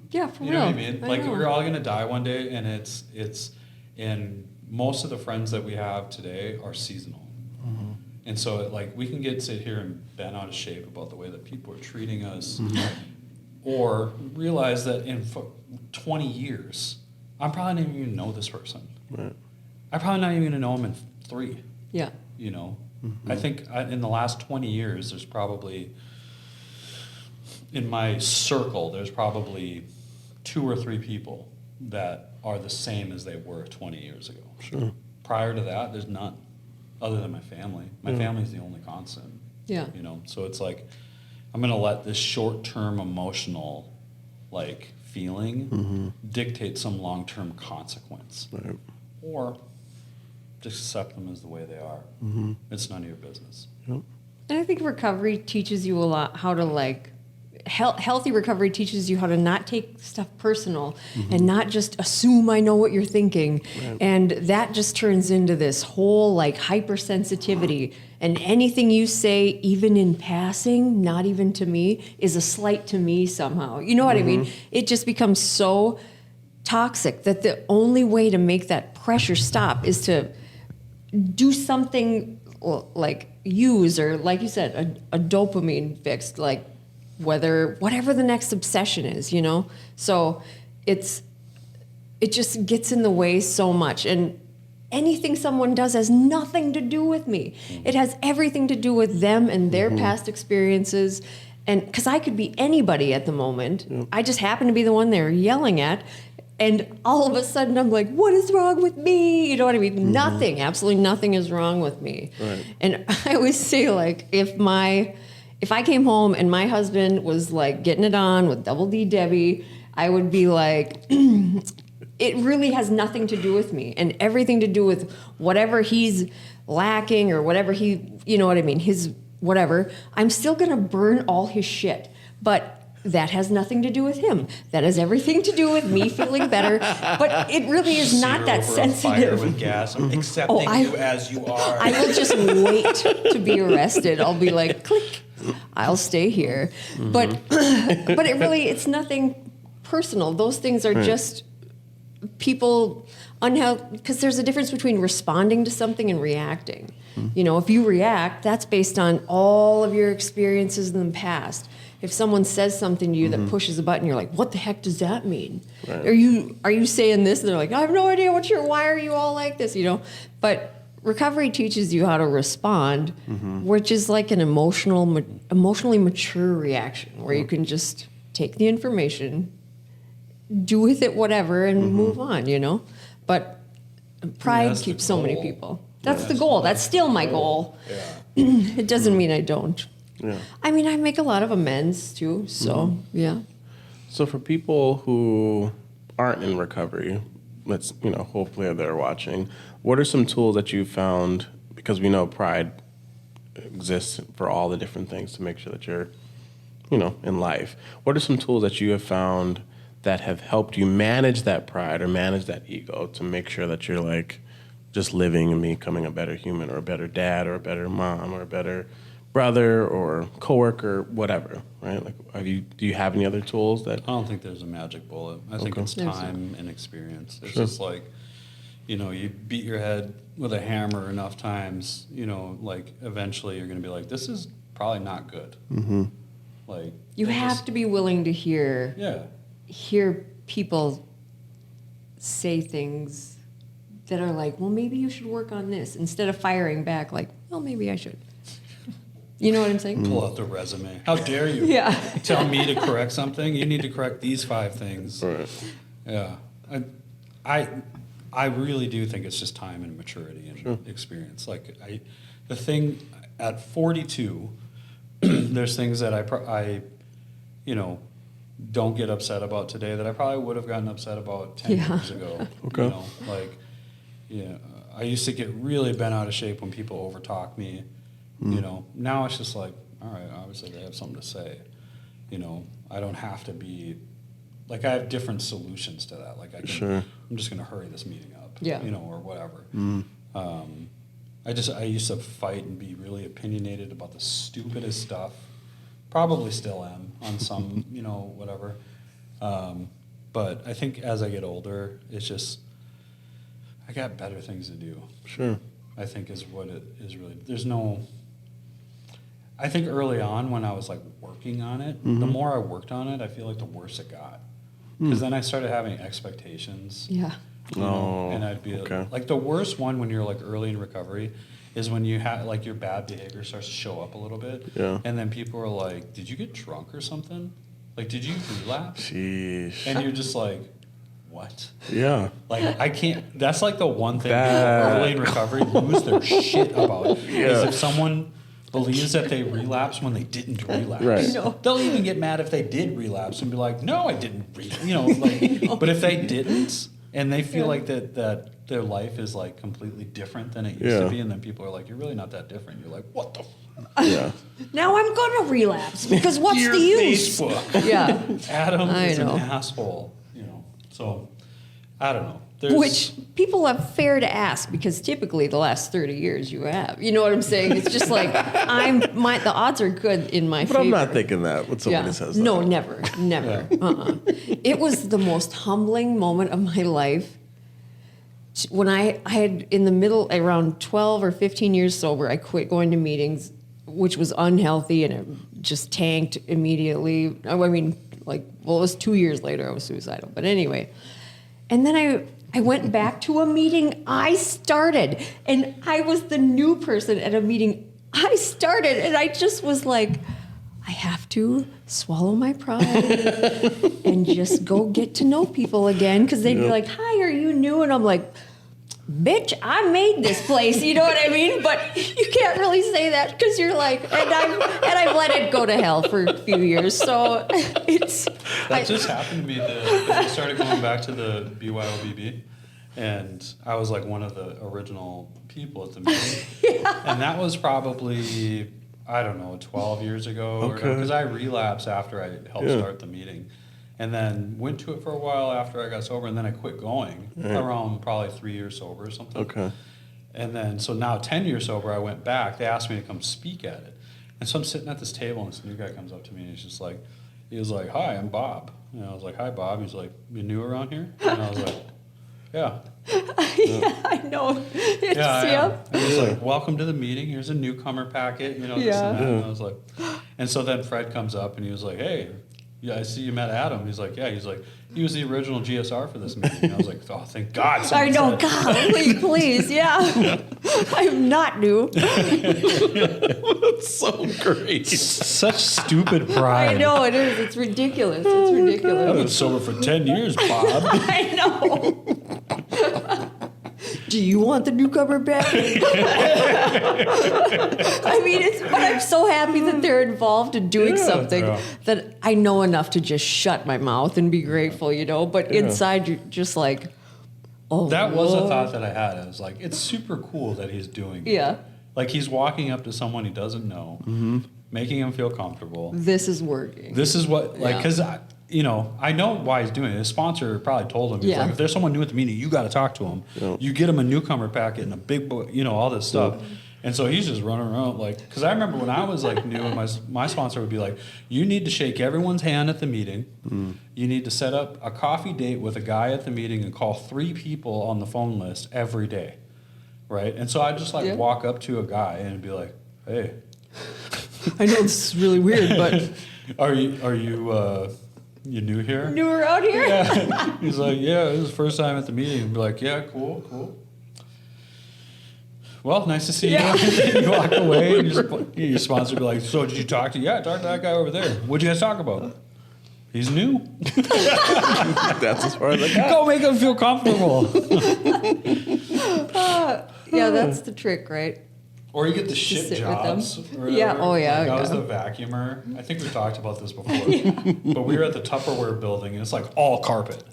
Yeah, for You real. know what I mean? Like know. we're all going to die one day, and and most of the friends that we have today are seasonal. And so we can sit here and bent out of shape about the way that people are treating us, or realize that in 20 years, I'm probably not even going to know this person. Right. I'm probably not even going to know him in 3. Yeah. I think in the last 20 years, there's probably, in my circle, there's probably 2 or 3 people that are the same as they were 20 years ago. Sure. Prior to that, there's none, other than my family. My family's the only constant. Yeah. So it's like, I'm going to let this short-term emotional, feeling dictate some long-term consequence. Right. Or just accept them as the way they are. It's none of your business. Yep. And I think recovery teaches you a lot how to healthy recovery teaches you how to not take stuff personal and not just assume I know what you're thinking. Right. And that just turns into this whole hypersensitivity. And anything you say, even in passing, not even to me, is a slight to me somehow. You know what I mean? It just becomes so toxic that the only way to make that pressure stop is to do something use, or like you said, a dopamine fix, whatever the next obsession is, So it just gets in the way so much. And anything someone does has nothing to do with me. It has everything to do with them and their past experiences. And because I could be anybody at the moment, I just happen to be the one they're yelling at. And all of a sudden I'm like, what is wrong with me? You know what I mean? Nothing, absolutely nothing is wrong with me. Right. And I always say, if I came home and my husband was getting it on with Double D Debbie, I would be like, it really has nothing to do with me and everything to do with whatever he's lacking or whatever his whatever. I'm still going to burn all his shit. But that has nothing to do with him. That has everything to do with me feeling better. But it really is not that sensitive. Fire with gas. I'm accepting you as you are. I will just wait to be arrested. I'll be like, click. I'll stay here. But it's nothing personal. Those things are just people unhealthy, because there's a difference between responding to something and reacting. If you react, that's based on all of your experiences in the past. If someone says something to you that pushes a button, you're like, what the heck does that mean? Right. Are you saying this? And they're like, I have no idea why are you all like this? But recovery teaches you how to respond, which is like an emotionally mature reaction where you can just take the information, do with it whatever, and move on, But pride keeps so many people. That's the goal. That's still my goal. Yeah. It doesn't mean I don't. Yeah. I mean, I make a lot of amends too, so yeah. So for people who aren't in recovery, hopefully they're watching, what are some tools that you've found, because we know pride exists for all the different things to make sure that you're, in life. What are some tools that you have found that have helped you manage that pride or manage that ego to make sure that you're just living and becoming a better human or a better dad or a better mom or a better brother or coworker, whatever, right? Do you have any other tools that? I don't think there's a magic bullet. I think it's time and experience. It's just you beat your head with a hammer enough times, eventually you're going to be like, this is probably not good. You have to be willing to hear people say things that are like, well, maybe you should work on this, instead of firing back like, well, maybe I should. You know what I'm saying? Pull out the resume. How dare you? Yeah. Tell me to correct something. You need to correct these 5 things. Right. Yeah. I really do think it's just time and maturity and experience. at 42, there's things that I don't get upset about today that I probably would have gotten upset about 10 years ago. Okay. You know, like, I used to get really bent out of shape when people overtalk me. You know, now it's just like, all right, obviously they have something to say. You know, I don't have to be, like, I have different solutions to that. Like, I'm just going to hurry this meeting up, or whatever. I used to fight and be really opinionated about the stupidest stuff. Probably still am on some, whatever. But I think as I get older, it's just, I got better things to do. Sure. I think is what it is really. There's no, I think early on when I was like working on it, the more I worked on it, I feel like the worse it got. Because then I started having expectations. Yeah. And I'd be like the worst one when you're like early in recovery is when you have like your bad behavior starts to show up a little bit. Yeah. And then people are like, did you get drunk or something? Like, did you relapse? Sheesh. And you're just like, what? Yeah. Like, I can't, that's like the one thing people early in recovery lose their shit about is if someone believes that they relapse when they didn't relapse. Right. They'll even get mad if they did relapse and be like, no, I didn't but if they didn't, and they feel like that their life is like completely different than it used to be, and then people are like, you're really not that different. You're like, what the Yeah. Now I'm going to relapse because what's the use? Facebook. Yeah. Adam is an asshole, So, I don't know. Which people have fair to ask because typically the last 30 years you have. You know what I'm saying? It's just like the odds are good in my favor. But I'm not thinking that when somebody says that. No, never. It was the most humbling moment of my life. When I had in the middle, around 12 or 15 years sober, I quit going to meetings, which was unhealthy and it just tanked immediately. I mean, it was 2 years later I was suicidal. But anyway, and then I went back to a meeting I started, and I was the new person at a meeting I started, and I just was like, I have to swallow my pride and just go get to know people again, because they'd be like, hi, are you new? And I'm like, bitch, I made this place, you know what I mean? But you can't really say that because you're like, and I've let it go to hell for a few years. So it's that just happened to me. I started going back to the BYOBB, and I was like one of the original people at the meeting, and that was probably 12 years ago. Because I relapsed after I helped start the meeting. And then went to it for a while after I got sober, and then I quit going around probably 3 years sober or something. Okay. And then, so now 10 years sober, I went back. They asked me to come speak at it. And so I'm sitting at this table, and this new guy comes up to me, and he was like, hi, I'm Bob. And I was like, hi, Bob. He's like, you new around here? And I was like, yeah. I know. And he was like, welcome to the meeting. Here's a newcomer packet, this and that. And I was like, and so then Fred comes up, and he was like, hey, yeah, I see you met Adam. He's like, yeah. He's like, he was the original GSR for this meeting. And I was like, oh, thank God. I know, God, please, yeah. I'm not new. That's so great. Such stupid pride. I know, it is. It's ridiculous. It's ridiculous. I've been sober for 10 years, Bob. I know. Do you want the newcomer back? I mean, but I'm so happy that they're involved in doing something that I know enough to just shut my mouth and be grateful, But inside, you're just like, oh, that was a thought that I had. I was like, it's super cool that he's doing it. Yeah. Like, he's walking up to someone he doesn't know, making him feel comfortable. This is working. This is what, because I know why he's doing it. His sponsor probably told him, he's like, if there's someone new at the meeting, you got to talk to him. Yeah. You get him a newcomer packet and a big book, all this stuff. Yeah. And so he's just running around because I remember when I was new, and my sponsor would be like, you need to shake everyone's hand at the meeting. You need to set up a coffee date with a guy at the meeting and call 3 people on the phone list every day. Right? And so I'd just walk up to a guy and be like, hey. I know this is really weird, but. Are you you new here? New around here? Yeah. He's like, yeah, this is the first time at the meeting. I'd be like, yeah, cool. Well, nice to see you. And then you walk away, and your sponsor would be like, so did you talk to? Yeah, I talked to that guy over there. What'd you guys talk about? He's new. That's as far as I got. Go make him feel comfortable. Yeah, that's the trick, right? Or you get the Just shit sit with jobs. them. Or Yeah, whatever. oh, yeah, Like, I was yeah. the vacuumer. I think we talked about this before. But we were at the Tupperware building, and it's like all carpet.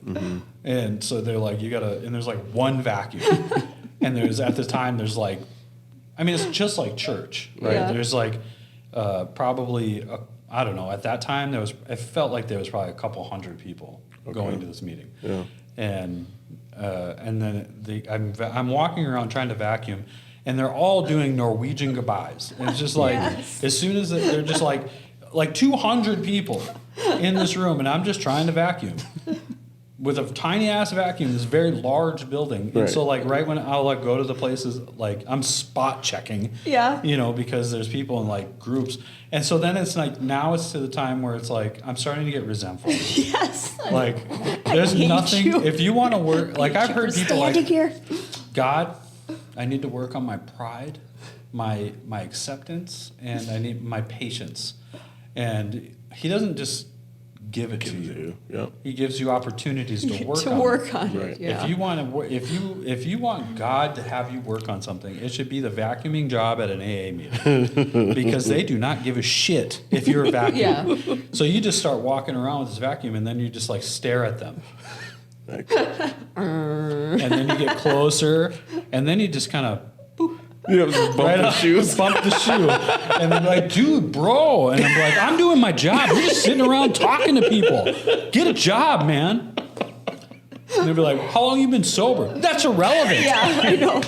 And so they're like, and there's like one vacuum. And at the time, there's like, I mean, it's just like church, right? Yeah. There's like probably, I don't know, at that time, it felt like there was probably a couple hundred people going to this meeting. Yeah. And then I'm walking around trying to vacuum, and they're all doing Norwegian goodbyes. And it's just like, Yes. as soon as they're just like 200 people in this room, and I'm just trying to vacuum with a tiny ass vacuum, this very large building. Right. And so like right when I'll like go to the places, like I'm spot checking, Yeah. you know, because there's people in like groups. And so then it's like, now it's to the time where it's like, I'm starting to get resentful. Yes. Like, there's hate nothing, you. if you want to work, like I've heard people Standing like, here. God, I need to work on my pride, my acceptance, and I need my patience. And he doesn't just give it to you. Yep. He gives you opportunities to work To on work it. on Right. it. Yeah. If you want to, if you want God to have you work on something, it should be the vacuuming job at an AA meeting, because they do not give a shit if you're a vacuum. Yeah. So you just start walking around with this vacuum, and then you just like stare at them, and then you get closer, and then you just kind of You have to bump right the up, shoes. bump the shoe, and they're like, "Dude, bro," and I'm like, "I'm doing my job. You're just sitting around talking to people. Get a job, man." And they'd be like, "How long you been sober?" That's irrelevant. Yeah, I know.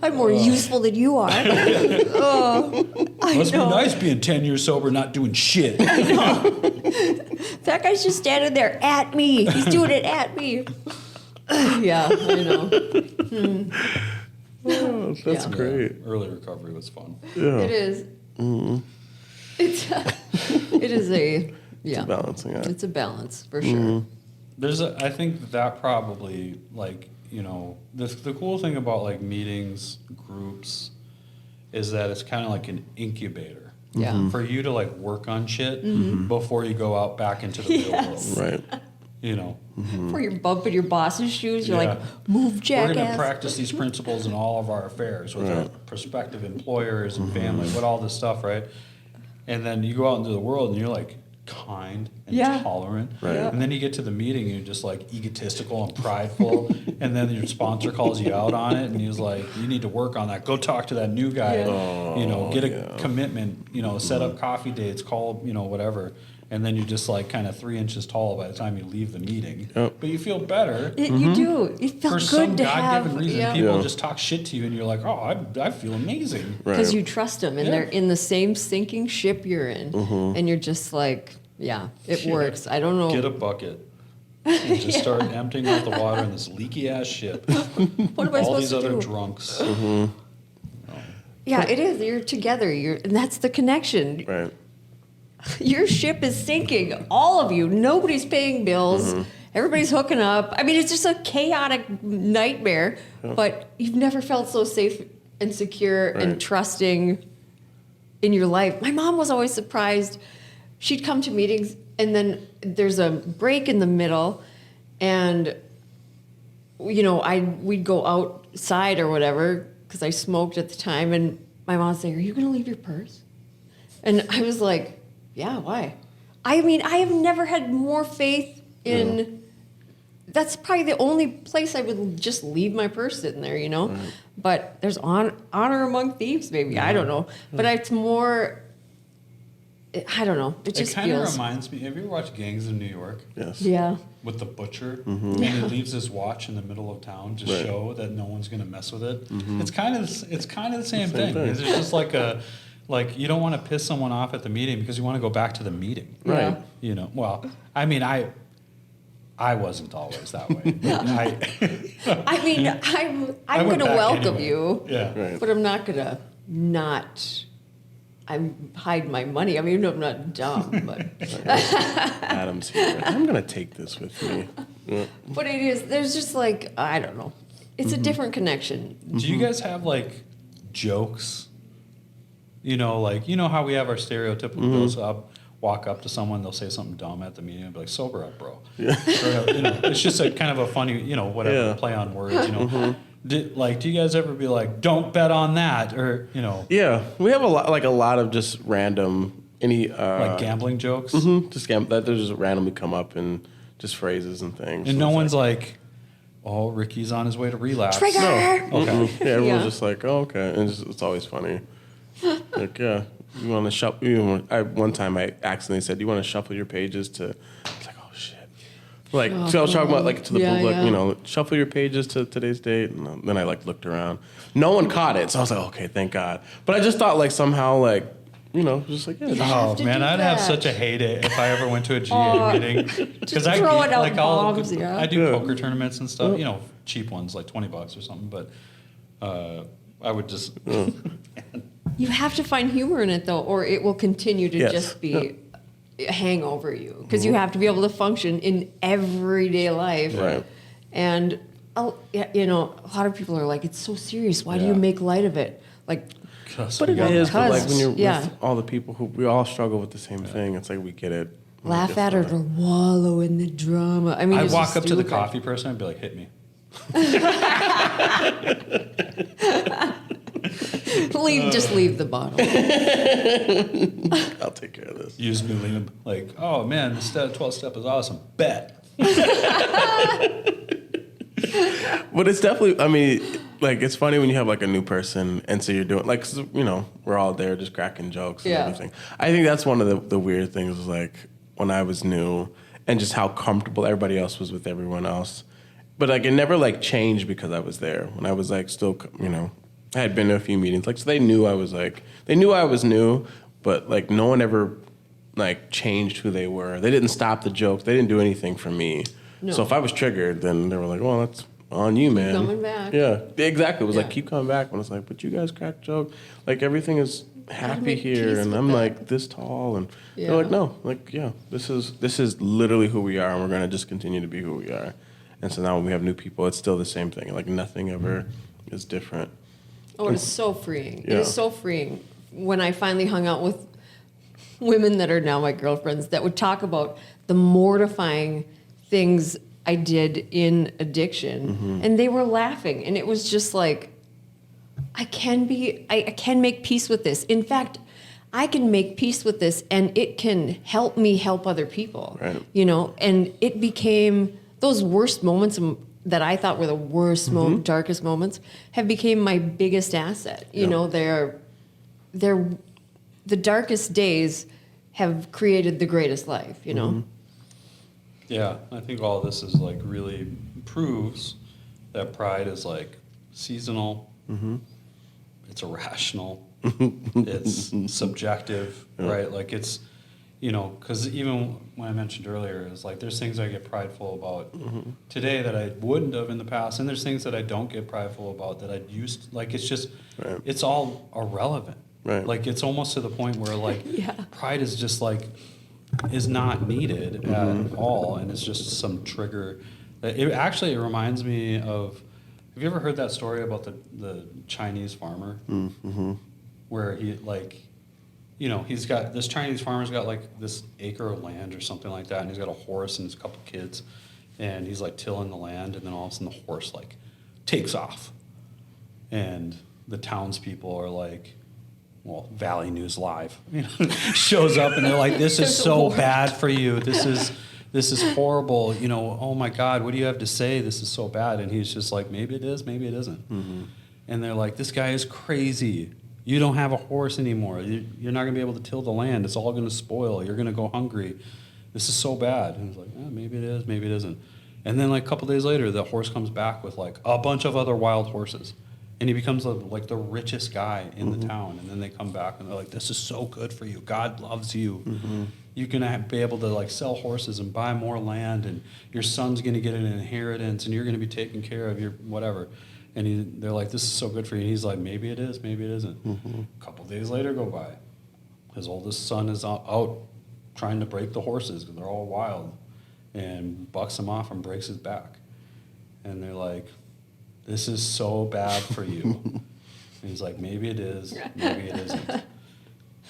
I'm more useful than you are. Oh, I Must know. be nice being 10 years sober, not doing shit. That guy's just standing there at me. He's doing it at me. Yeah, I know. Oh, that's Yeah. great. Early recovery was fun. Yeah. It is. It's it is a yeah. Balancing act. It's a balance for sure. I think that probably, like, you know, the cool thing about like meetings, groups, is that it's kind of like an incubator. Yeah. For you to like work on shit before you go out back into the real Yes. world. Right. You know, Before you're bumping your boss's shoes, you're Yeah. like, move, we're jackass. going to practice these principles in all of our affairs with our prospective employers and family, what all this stuff, right? And then you go out into the world and you're like kind and Yeah. tolerant. Right. Yeah. And then you get to the meeting and you're just like egotistical and prideful. And then your sponsor calls you out on it and he's like, you need to work on that. Go talk to that new guy. Yeah. You know, get a yeah. commitment, you know, set up coffee dates, call, you know, whatever. And then you're just like kind of 3 inches tall by the time you leave the meeting. Yep. But you feel better. You do. It For felt some good to have. God-given reason, Yeah. people Yeah. just talk shit to you, and you're like, "Oh, I feel amazing." Because Right. you trust them and Yeah. they're in the same sinking ship you're in. And you're just like, yeah, it Yeah. works. I don't know. Get a bucket and just start emptying out the water in this leaky ass ship. What am I All supposed these to other do? drunks. Yeah, it is. You're together. And that's the connection. Right. Your ship is sinking. All of you. Nobody's paying bills. Everybody's hooking up. I mean, it's just a chaotic nightmare. But you've never felt so safe and secure Right. and trusting in your life. My mom was always surprised. She'd come to meetings, and then there's a break in the middle, and you know, we'd go outside or whatever because I smoked at the time, and my mom would say, "Are you going to leave your purse?" And I was like, "Yeah, why?" I mean, I have never had more faith in. That's probably the only place I would just leave my purse sitting there, you know. Right. But there's honor among thieves, maybe. I don't know, but it's more. I don't know. It It just kind of feels. reminds me. Have you ever watched Gangs of New York Yes. Yeah. with the butcher, and he leaves his watch in the middle of town to Right. show that no one's going to mess with it? It's kind of the same thing. thing. It's just like you don't want to piss someone off at the meeting because you want to go back to the meeting. Right. Yeah. You know, well, I mean, I wasn't always that way. But I mean, I'm I went going to back welcome anyway. you. Yeah. Right. But I'm not gonna not. Hide my money. I mean, I'm not dumb, but Adam's here. I'm gonna take this with me. Yeah. but it is. There's just like I don't know. It's a different connection. Do you guys have like jokes? You know, like how we have our stereotypical jokes. I'll walk up to someone, they'll say something dumb at the meeting, and be like, "Sober up, bro." Yeah. Or, you know, it's just a kind of a funny, whatever Yeah. play on words. Do you guys ever be like, don't bet on that, or Yeah, we have a lot of just random like gambling jokes, just that just randomly come up and just phrases and things. and So no it's one's like, "Oh, Ricky's on his way to relapse." Trigger! Okay. Yeah, everyone's Yeah. just like, oh, okay, and it's always funny. Like, yeah, you want to shuffle? One time I accidentally said, "Do you want to shuffle your pages to?" It's like, oh shit. Like, so I was talking about like to the Yeah, public, yeah. shuffle your pages to today's date, and then I looked around. No one caught it, so I was like, okay, thank God. But I just thought somehow just like, yeah, You just, have Oh to man, do I'd have that. such a heyday if I ever went to a GA meeting. Because throwing out bombs, yeah. I do Yeah. poker tournaments and stuff, cheap ones like $20 or something. But I would just You have to find humor in it though, or it will continue to Yes. just be hang over you, because you have to be able to function in everyday life. Right. And a lot of people are like, it's so serious. Why do you Yeah. make light of it? Like, but it is. But because- when you're yeah. with all the people who we all struggle with the same thing, it's like we get it. laugh at it or wallow in the drama. I mean, I'd it's walk just up to the stupid. coffee person and be like, hit me. Just leave the bottle. I'll take care of this. Use Newly like, oh man, the 12 step is awesome. Bet. But it's definitely, I mean, it's funny when you have a new person, and so you're doing we're all there just cracking jokes and Yeah. everything. I think that's one of the weird things is when I was new and just how comfortable everybody else was with everyone else. But it never changed because I was there. When I was still, I had been to a few meetings, so they knew I was they knew I was new, but no one ever changed who they were. They didn't stop the jokes. They didn't do anything for me. No. So if I was triggered, then they were like, well, that's on you, man. coming back. Yeah, exactly. It was Yeah. keep coming back. When it's but you guys crack jokes. Everything is happy make here, peace and with I'm that. this tall, and Yeah. they're no, yeah, this is literally who we are, and we're gonna just continue to be who we are. And so now when we have new people, it's still the same thing. Nothing ever is different. Oh, it is so freeing. It Yeah. is so freeing. When I finally hung out with women that are now my girlfriends that would talk about the mortifying things I did in addiction, and they were laughing, and it was just I can make peace with this. In fact, I can make peace with this, and it can help me help other people. Right. And it became those worst moments that I thought were the worst, darkest moments have became my biggest asset. They're the darkest days have created the greatest life. Yeah, I think all this is really proves that pride is seasonal. It's irrational. It's subjective, right? It's because even when I mentioned earlier, it's there's things I get prideful about today that I wouldn't have in the past, and there's things that I don't get prideful about that I'd used. It's just, Right. it's all irrelevant. Right. It's almost to the point where Yeah. pride is just is not needed at all, and it's just some trigger. It reminds me of. Have you ever heard that story about the Chinese farmer? Mm-hmm. Where he's got this Chinese farmer's got this acre of land or something like that, and he's got a horse and his couple kids, and he's tilling the land, and then all of a sudden the horse takes off, and the townspeople are Valley News Live shows up, and they're like, this is so bad for you, this is horrible, oh my God, what do you have to say, this is so bad, and he's just maybe it is, maybe it isn't. And they're like, this guy is crazy. You don't have a horse anymore. You're not going to be able to till the land. It's all going to spoil. You're going to go hungry. This is so bad. And he's like, maybe it is, maybe it isn't. And then a couple days later, the horse comes back with a bunch of other wild horses. And he becomes the richest guy in the town. And then they come back and they're like, this is so good for you. God loves you. You're going to be able to sell horses and buy more land. And your son's going to get an inheritance. And you're going to be taken care of your whatever. And they're like, this is so good for you. And he's like, maybe it is, maybe it isn't. A couple days later go by. His oldest son is out trying to break the horses because they're all wild, and bucks him off and breaks his back. And they're like, this is so bad for you. And he's like, maybe it is, maybe it isn't.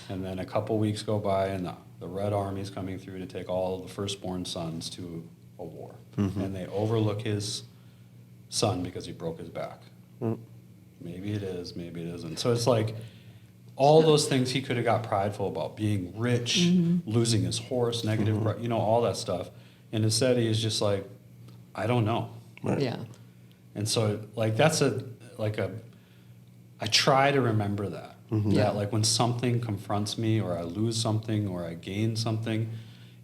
And then a couple weeks go by, and the Red Army's coming through to take all of the firstborn sons to a war. And they overlook his son because he broke his back. Maybe it is, maybe it isn't. So it's like all those things he could have got prideful about, being rich, losing his horse, negative, all that stuff. And instead he is just like, I don't know. Right. Yeah. And so like that's I try to remember that. That like when something confronts me or I lose something or I gain something,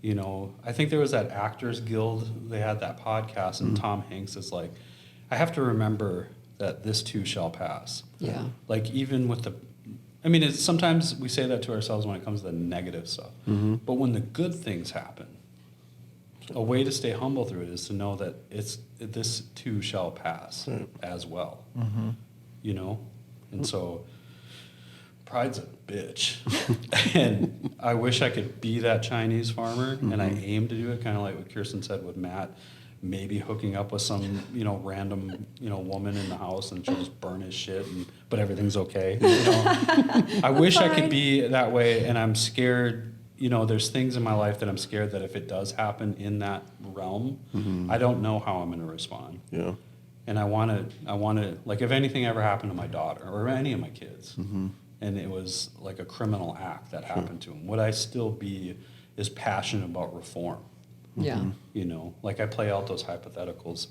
I think there was that Actors Guild, they had that podcast and Tom Hanks is like, I have to remember that this too shall pass. Yeah. Like even with sometimes we say that to ourselves when it comes to the negative stuff. But when the good things happen, a way to stay humble through it is to know that this too shall pass as well. And so pride's a bitch. And I wish I could be that Chinese farmer, and I aim to do it, kind of like what Kirsten said with Matt, maybe hooking up with some, random, woman in the house and she'll just burn his shit, but everything's okay. I wish I could be that way, and I'm scared. There's things in my life that I'm scared that if it does happen in that realm, I don't know how I'm going to respond. Yeah. And I want to, like, if anything ever happened to my daughter or any of my kids, and it was like a criminal act that happened to them, would I still be as passionate about reform? Yeah. Like I play out those hypotheticals.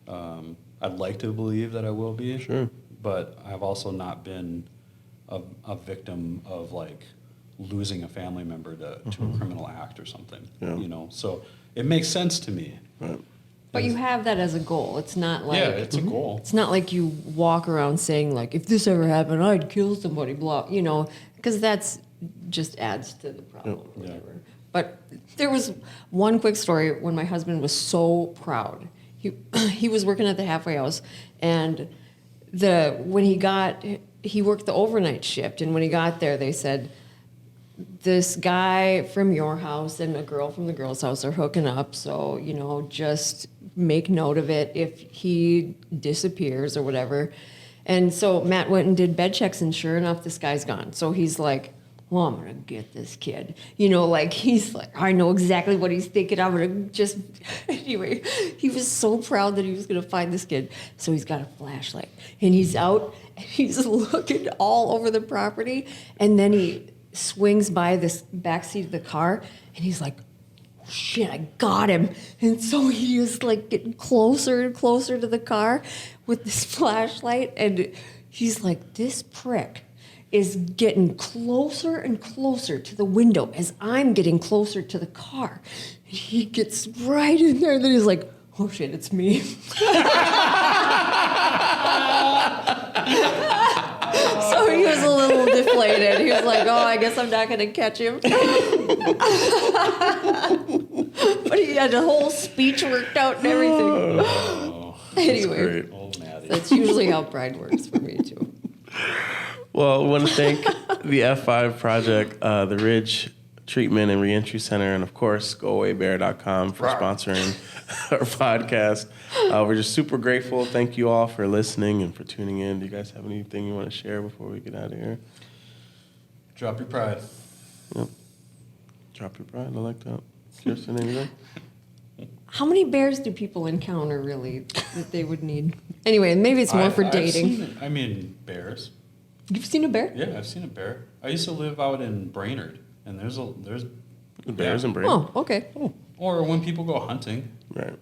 I'd like to believe that I will be, Sure. But I've also not been a victim of like losing a family member to a criminal act or something. Yeah. So it makes sense to me. Right. But you have that as a goal. It's not like it's a goal. It's not like you walk around saying like, if this ever happened, I'd kill somebody. Blah, because that's just adds to the problem. Or whatever. But there was one quick story when my husband was so proud. He was working at the halfway house, and he worked the overnight shift, and when he got there, they said, this guy from your house and a girl from the girl's house are hooking up, so, just make note of it if he disappears or whatever. And so Matt went and did bed checks, and sure enough, this guy's gone. So he's like, well, I'm going to get this kid. He's like, I know exactly what he's thinking. I'm going to just... Anyway, he was so proud that he was going to find this kid. So he's got a flashlight, and he's out, and he's looking all over the property, and then he swings by this backseat of the car, and he's like, oh, shit, I got him. And so he is like getting closer and closer to the car with this flashlight, and he's like, this prick is getting closer and closer to the window as I'm getting closer to the car. And he gets right in there, and then he's like, oh shit, it's me. So he was a little deflated. He was like, oh, I guess I'm not going to catch him. But he had a whole speech worked out and everything. Oh, Anyway, Great. old Maddie. that's usually how pride works for me, too. Well, I want to thank the F5 Project, the Ridge Treatment and Reentry Center, and of course, GoAwayBear.com for sponsoring our podcast. We're just super grateful. Thank you all for listening and for tuning in. Do you guys have anything you want to share before we get out of here? Drop your pride. Yep. Drop your pride. I like that. Kirsten, anything? How many bears do people encounter, really, that they would need? Anyway, maybe it's more for dating. I've seen bears. You've seen a bear? Yeah, I've seen a bear. I used to live out in Brainerd, and there's Bears and Braves. Oh, okay. Or when people go hunting, Right.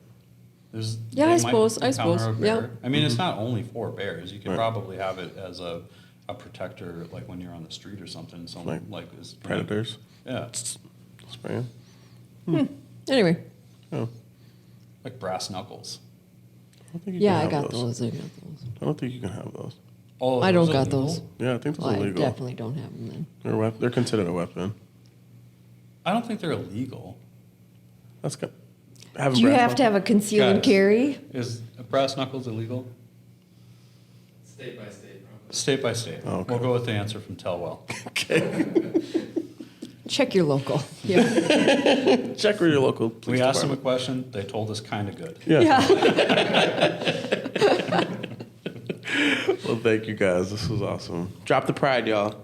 there's Yeah, they I might suppose, encounter a bear. yeah. I mean, it's not only for bears. You can Right. probably have it as a protector, like when you're on the street or something. Someone like is Predators. Yeah, Spray 'em. Anyway, Oh. like brass knuckles. I don't think you yeah, can I have got those. I got those. I don't think you can have those. Oh, I don't those got illegal? those. Yeah, I think those Well, are I illegal. definitely don't have them then. They're considered a weapon. I don't think they're illegal. That's good. Having Do you brass have to have a conceal and Guys. carry? Is brass knuckles illegal? State by state, probably. State by state. Oh, okay. We'll go with the answer from Telwell. Okay. Check your local. Yeah. Check with your local police We asked them a department. question. They told us kind of good. Yeah. Well, thank you guys. This was awesome. Drop the pride, y'all.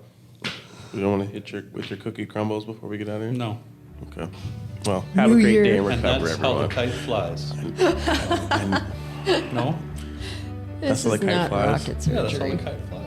You don't want to hit with your cookie crumbles before we get out of here? No. Okay. Well, have New a great Year. day and And recover, that's how the everyone. kite flies. No? That's This how is the kite not flies? rocket Yeah, that's how surgery. the kite flies.